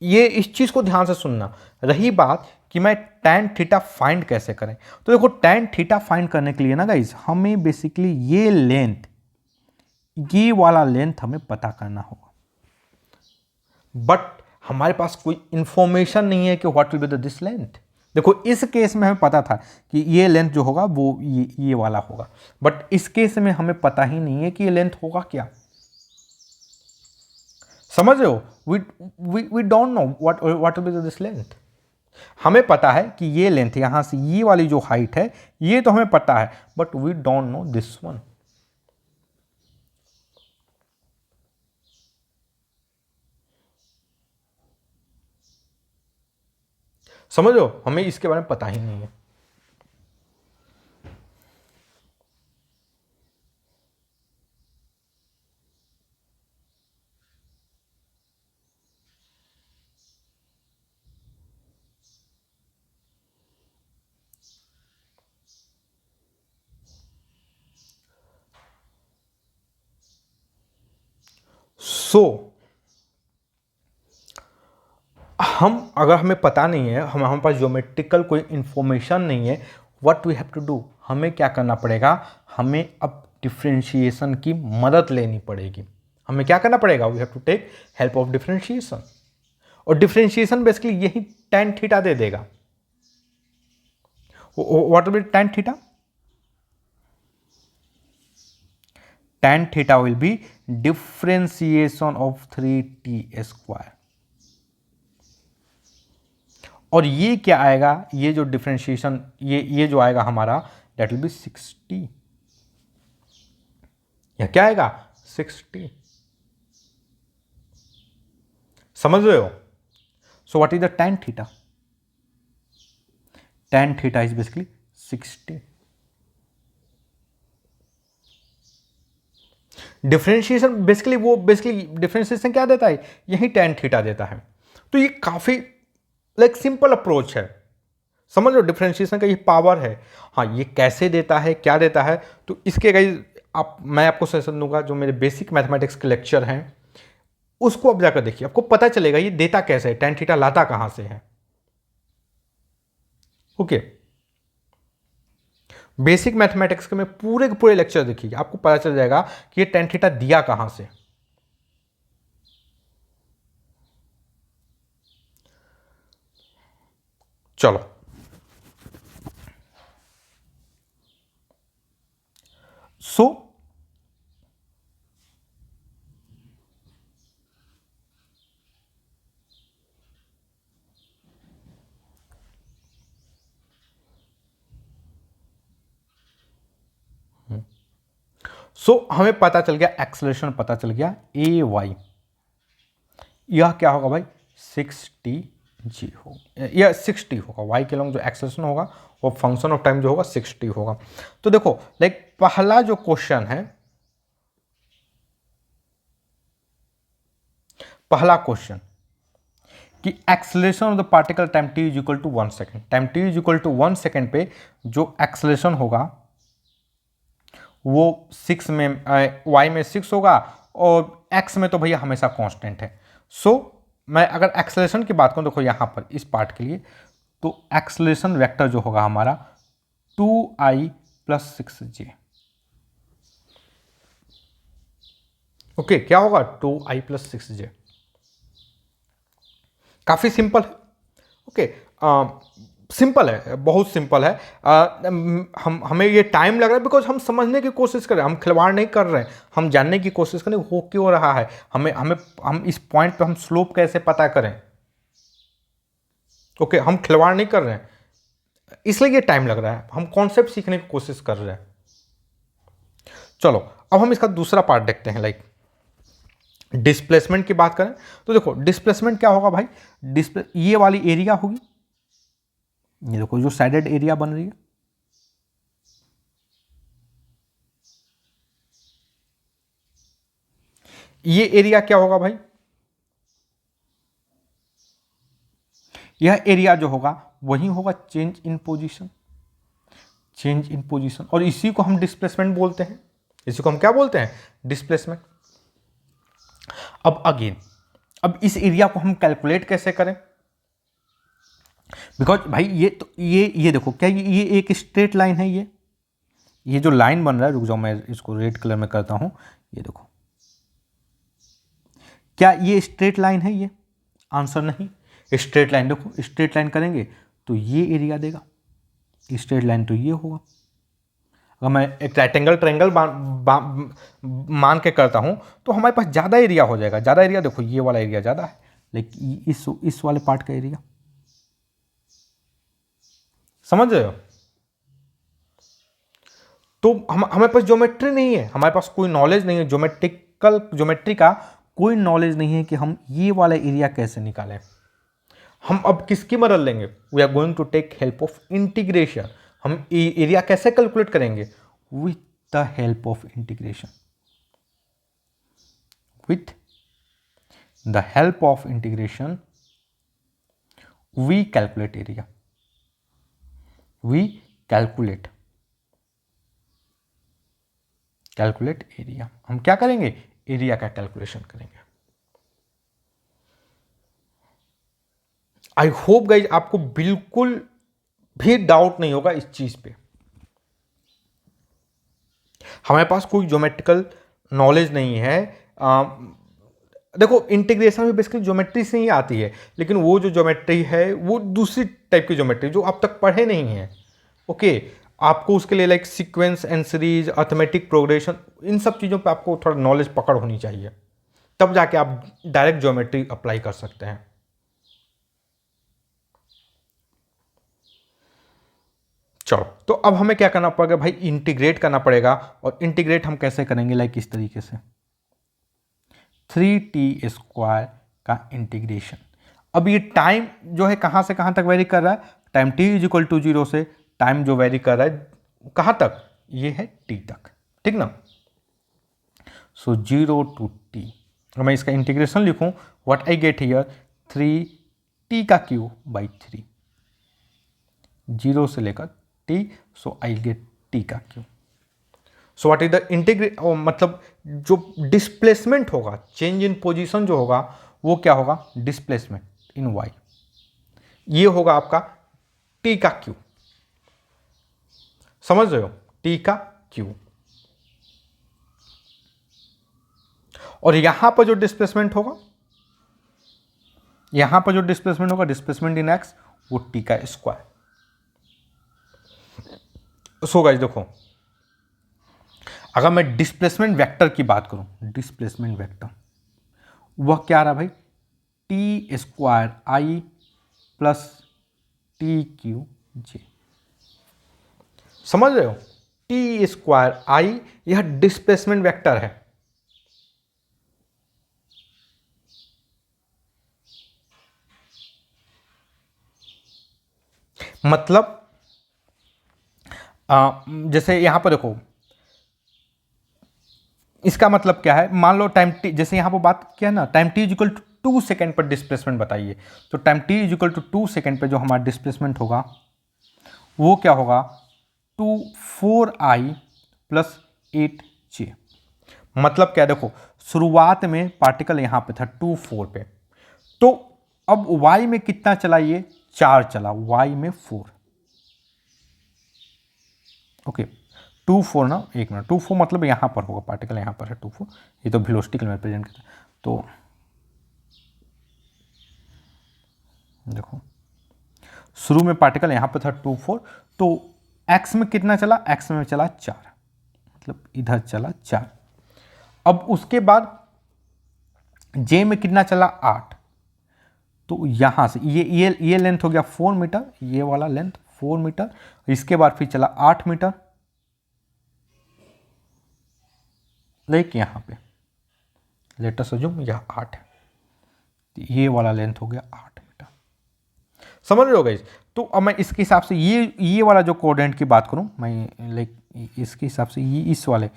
ये इस चीज को ध्यान से सुनना, रही बात कि मैं tan थीटा फाइंड कैसे करें, तो देखो tan थीटा फाइंड करने के लिए ना गाइस, हमें बेसिकली ये लेंथ, ये वाला लेंथ हमें पता करना होगा, बट हमारे पास कोई इंफॉर्मेशन नहीं है कि what will be the this length. देखो इस केस में हमें पता था कि ये लेंथ जो होगा वो ये वाला होगा, बट इस केस में हमें पता ही नहीं है कि ये लेंथ होगा क्या। समझ रहे हो, we don't know what will be this length. हमें पता है कि ये लेंथ, यहां से ये वाली जो हाइट है ये तो हमें पता है, but we don't know this one. समझ लो, हमें इसके बारे में पता ही नहीं है। हम अगर हमें पता नहीं है, हमारे पास ज्योमेट्रिकल कोई इंफॉर्मेशन नहीं है, what we have to do, हमें क्या करना पड़ेगा, हमें अब डिफ्रेंशिएशन की मदद लेनी पड़ेगी। हमें क्या करना पड़ेगा, we have to take help of differentiation, और डिफ्रेंशिएशन बेसिकली यही tan थीटा दे देगा। What will be tan theta, tan theta will be differentiation of 3t square. और ये क्या आएगा, ये जो डिफरेंशिएशन, ये जो आएगा हमारा, दैट विल बी 60। या क्या आएगा, 60। समझ रहे हो। सो what is the tan theta, tan theta is basically 60। Differentiation basically, वो बेसिकली डिफरेंशिएशन क्या देता है, यही tan थीटा देता है। तो ये काफी लाइक सिंपल अप्रोच है, समझ लो डिफरेंशिएशन का ये पावर है। हाँ, ये कैसे देता है, क्या देता है, तो इसके गाइस मैं आपको सजेशन दूंगा, जो मेरे बेसिक मैथमेटिक्स के लेक्चर हैं उसको अब जाकर देखिए, आपको पता चलेगा ये देता कैसे है, tan थीटा लाता कहां से है। ओके, बेसिक मैथमेटिक्स के में पूरे के पूरे लेक्चर देखिए, आपको पता चल जाएगा कि ये tan थीटा दिया कहां से। चलो, सो हमें पता चल गया, एक्सेलरेशन पता चल गया, ए वाई, यह क्या होगा भाई, 6t जी हो या 60 होगा, वाई के लॉन्ग जो एक्सेलेरेशन होगा वो फंक्शन ऑफ टाइम जो होगा 60 होगा। तो देखो लाइक पहला जो क्वेश्चन है, पहला क्वेश्चन कि acceleration of the particle time t is equal to 1 second, time t is equal to 1 second पे जो एक्सेलेरेशन होगा वो 6 में y में 6 होगा और x में तो भैया हमेशा कांस्टेंट है। सो मैं अगर एक्सेलेरेशन की बात करूं, देखो यहां पर इस पार्ट के लिए तो एक्सेलेरेशन वेक्टर जो होगा हमारा 2i प्लस 6j। ओके, क्या होगा 2i प्लस 6j। काफी सिंपल है। ओके, सिंपल है, बहुत सिंपल है। हमें ये टाइम लग रहा है बिकॉज हम समझने की कोशिश कर रहे हैं, हम खिलवाड़ नहीं कर रहे हैं, हम जानने की कोशिश कर रहे हैं हो क्यों रहा है, हमें हमें हम इस पॉइंट पे हम स्लोप कैसे पता करें। ओके, हम खिलवाड़ नहीं कर रहे हैं, इसलिए ये टाइम लग रहा है, हम कॉन्सेप्ट सीखने की कोशिश कर रहे हैं। चलो अब हम इसका दूसरा पार्ट देखते हैं, लाइक डिस्प्लेसमेंट की बात करें तो देखो डिस्प्लेसमेंट क्या होगा भाई, ये वाली एरिया होगी, ये देखो जो साइडेड एरिया बन रही है, ये एरिया क्या होगा भाई, यह एरिया जो होगा वही होगा change in position, change in position, और इसी को हम डिस्प्लेसमेंट बोलते हैं, इसी को हम क्या बोलते हैं, डिस्प्लेसमेंट। अब अगेन, अब इस एरिया को हम कैलकुलेट कैसे करें, बिकॉज भाई ये तो ये देखो क्या ये एक स्ट्रेट लाइन है, ये जो लाइन बन रहा है, रुक जाओ मैं इसको रेड कलर में करता हूं, ये देखो क्या ये स्ट्रेट लाइन है, ये आंसर नहीं। स्ट्रेट लाइन देखो, स्ट्रेट लाइन करेंगे तो ये एरिया देगा, स्ट्रेट लाइन तो ये होगा। अगर मैं एक राइटेंगल ट्रायंगल मान के करता हूं तो हमारे पास ज़्यादा एरिया हो जाएगा, ज़्यादा एरिया देखो ये वाला एरिया ज़्यादा है, लेकिन इस वाले पार्ट का एरिया, समझ रहे हो। तो हमारे पास ज्योमेट्री नहीं है, हमारे पास कोई नॉलेज नहीं है, ज्योमेट्री का कोई नॉलेज नहीं है कि हम ये वाला एरिया कैसे निकालें। हम अब किसकी मदद लेंगे, we are going to take help of integration. हम एरिया कैसे कैलकुलेट करेंगे, with the help of integration, with the help of integration we calculate area, we calculate area. हम क्या करेंगे, एरिया का कैलकुलेशन करेंगे। आई होप गाइज आपको बिल्कुल भी डाउट नहीं होगा इस चीज पे। हमारे पास कोई ज्योमेट्रिकल नॉलेज नहीं है। देखो इंटीग्रेशन में बेसिकली ज्योमेट्री से ही आती है, लेकिन वो जो ज्योमेट्री है वो दूसरी टाइप की ज्योमेट्री जो आप तक पढ़े नहीं है। ओके, आपको उसके लिए like sequence and series, arithmetic progression, इन सब चीज़ों पे आपको थोड़ा नॉलेज पकड़ होनी चाहिए, तब जाके आप डायरेक्ट ज्योमेट्री अप्लाई कर सकते हैं। चलो तो अब हमें क्या करना पड़ेगा भाई, इंटीग्रेट करना पड़ेगा। और इंटीग्रेट हम कैसे करेंगे, लाइक इस तरीके से 3t² का इंटीग्रेशन। अब ये टाइम जो है कहां से कहां तक वेरी कर रहा है, time t is equal to 0 से टाइम जो वेरी कर रहा है कहां तक, ये है t तक, ठीक ना। सो 0 to t, अगर मैं इसका इंटीग्रेशन लिखूं, what I get here 3t का क्यू बाई 3, 0 से लेकर t, so I get t का Q. So what is the integrate, मतलब जो डिस्प्लेसमेंट होगा, चेंज इन पोजीशन जो होगा वो क्या होगा, डिस्प्लेसमेंट इन y, ये होगा आपका t का q, समझ रहे हो, t का q। और यहां पर जो डिस्प्लेसमेंट होगा, यहां पर जो डिस्प्लेसमेंट होगा, डिस्प्लेसमेंट इन x, वो t का स्क्वायर। सो गाइस देखो, अगर मैं डिस्प्लेसमेंट वेक्टर की बात करूं, डिस्प्लेसमेंट वेक्टर वह क्या रहा भाई, t² i प्लस t⁴j, समझ रहे हो, t² i यह डिस्प्लेसमेंट वेक्टर है। मतलब जैसे यहाँ पर देखो, इसका मतलब क्या है, मान लो टाइम टी, जैसे यहाँ पर बात किया ना, time t equal to 2 second पर डिस्प्लेसमेंट बताइए, तो time t equal to 2 second पर जो हमारा डिस्प्लेसमेंट होगा वो क्या होगा, 4i प्लस 8j। मतलब क्या, देखो शुरुआत में पार्टिकल यहां पे था 2 4 पे, तो अब y में कितना चला, ये 4 चला, y में 4। ओके 2 4 ना, एक मिनट, 2 4 मतलब यहां पर होगा, पार्टिकल यहां पर है 2 4, ये तो वेलोसिटी में प्रेजेंट करता है। तो देखो शुरू में पार्टिकल यहां पर था 2 4, तो x में कितना चला, x में चला 4, मतलब इधर चला 4। अब उसके बाद j में कितना चला 8, तो यहां से ये लेंथ हो गया 4 मीटर, ये वाला लेंथ 4 मीटर, इसके बाद फिर चला 8 मीटर, लाइक यहां पे लेट अस अज्यूम यह 8 है, ये वाला लेंथ हो गया 8 मीटर। समझ रहे हो गाइस? तो अब मैं इसके हिसाब से ये वाला जो कोऑर्डिनेट की बात करूं, मैं लाइक इसके हिसाब से इस वाले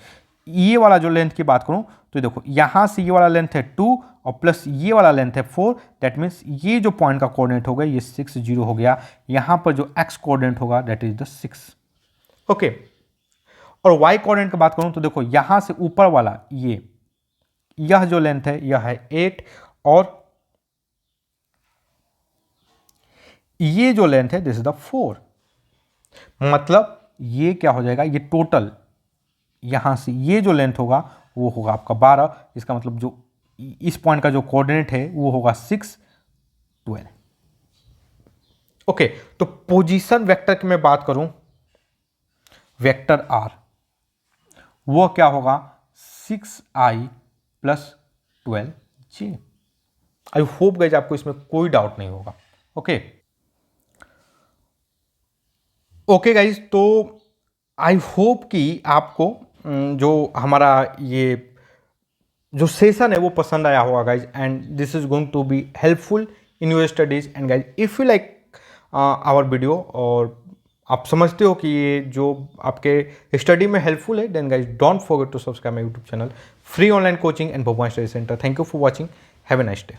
ये वाला जो लेंथ की बात करूं, तो देखो यहां से ये वाला लेंथ है 2 और प्लस ये वाला लेंथ है 4, दैट मीन्स ये जो पॉइंट का कोऑर्डिनेट होगा ये 6 0 हो गया। यहां पर जो x कोऑर्डिनेट होगा दैट इज द 6। ओके, और y कोऑर्डिनेट की बात करूं तो देखो यहां से ऊपर वाला यह जो लेंथ है यह है 8, और ये जो लेंथ है दिस इज द 4। मतलब ये क्या हो जाएगा, ये टोटल यहां से ये जो लेंथ होगा वो होगा आपका 12। इसका मतलब जो इस पॉइंट का जो कोऑर्डिनेट है वो होगा 6 12। ओके, तो पोजीशन वेक्टर की मैं बात करूं, वेक्टर r वो क्या होगा 6i प्लस 12j। आई होप गाइज आपको इसमें कोई डाउट नहीं होगा। ओके ओके गाइज, तो आई होप कि आपको जो हमारा ये जो सेशन है वो पसंद आया होगा guys, and this is going to be helpful in your studies. And guys if you like our video और आप समझते हो कि ये जो आपके स्टडी में हेल्पफुल है, then guys don't forget to subscribe my YouTube channel free online coaching and Bhagwan study centre. Thank you for watching, have a nice day.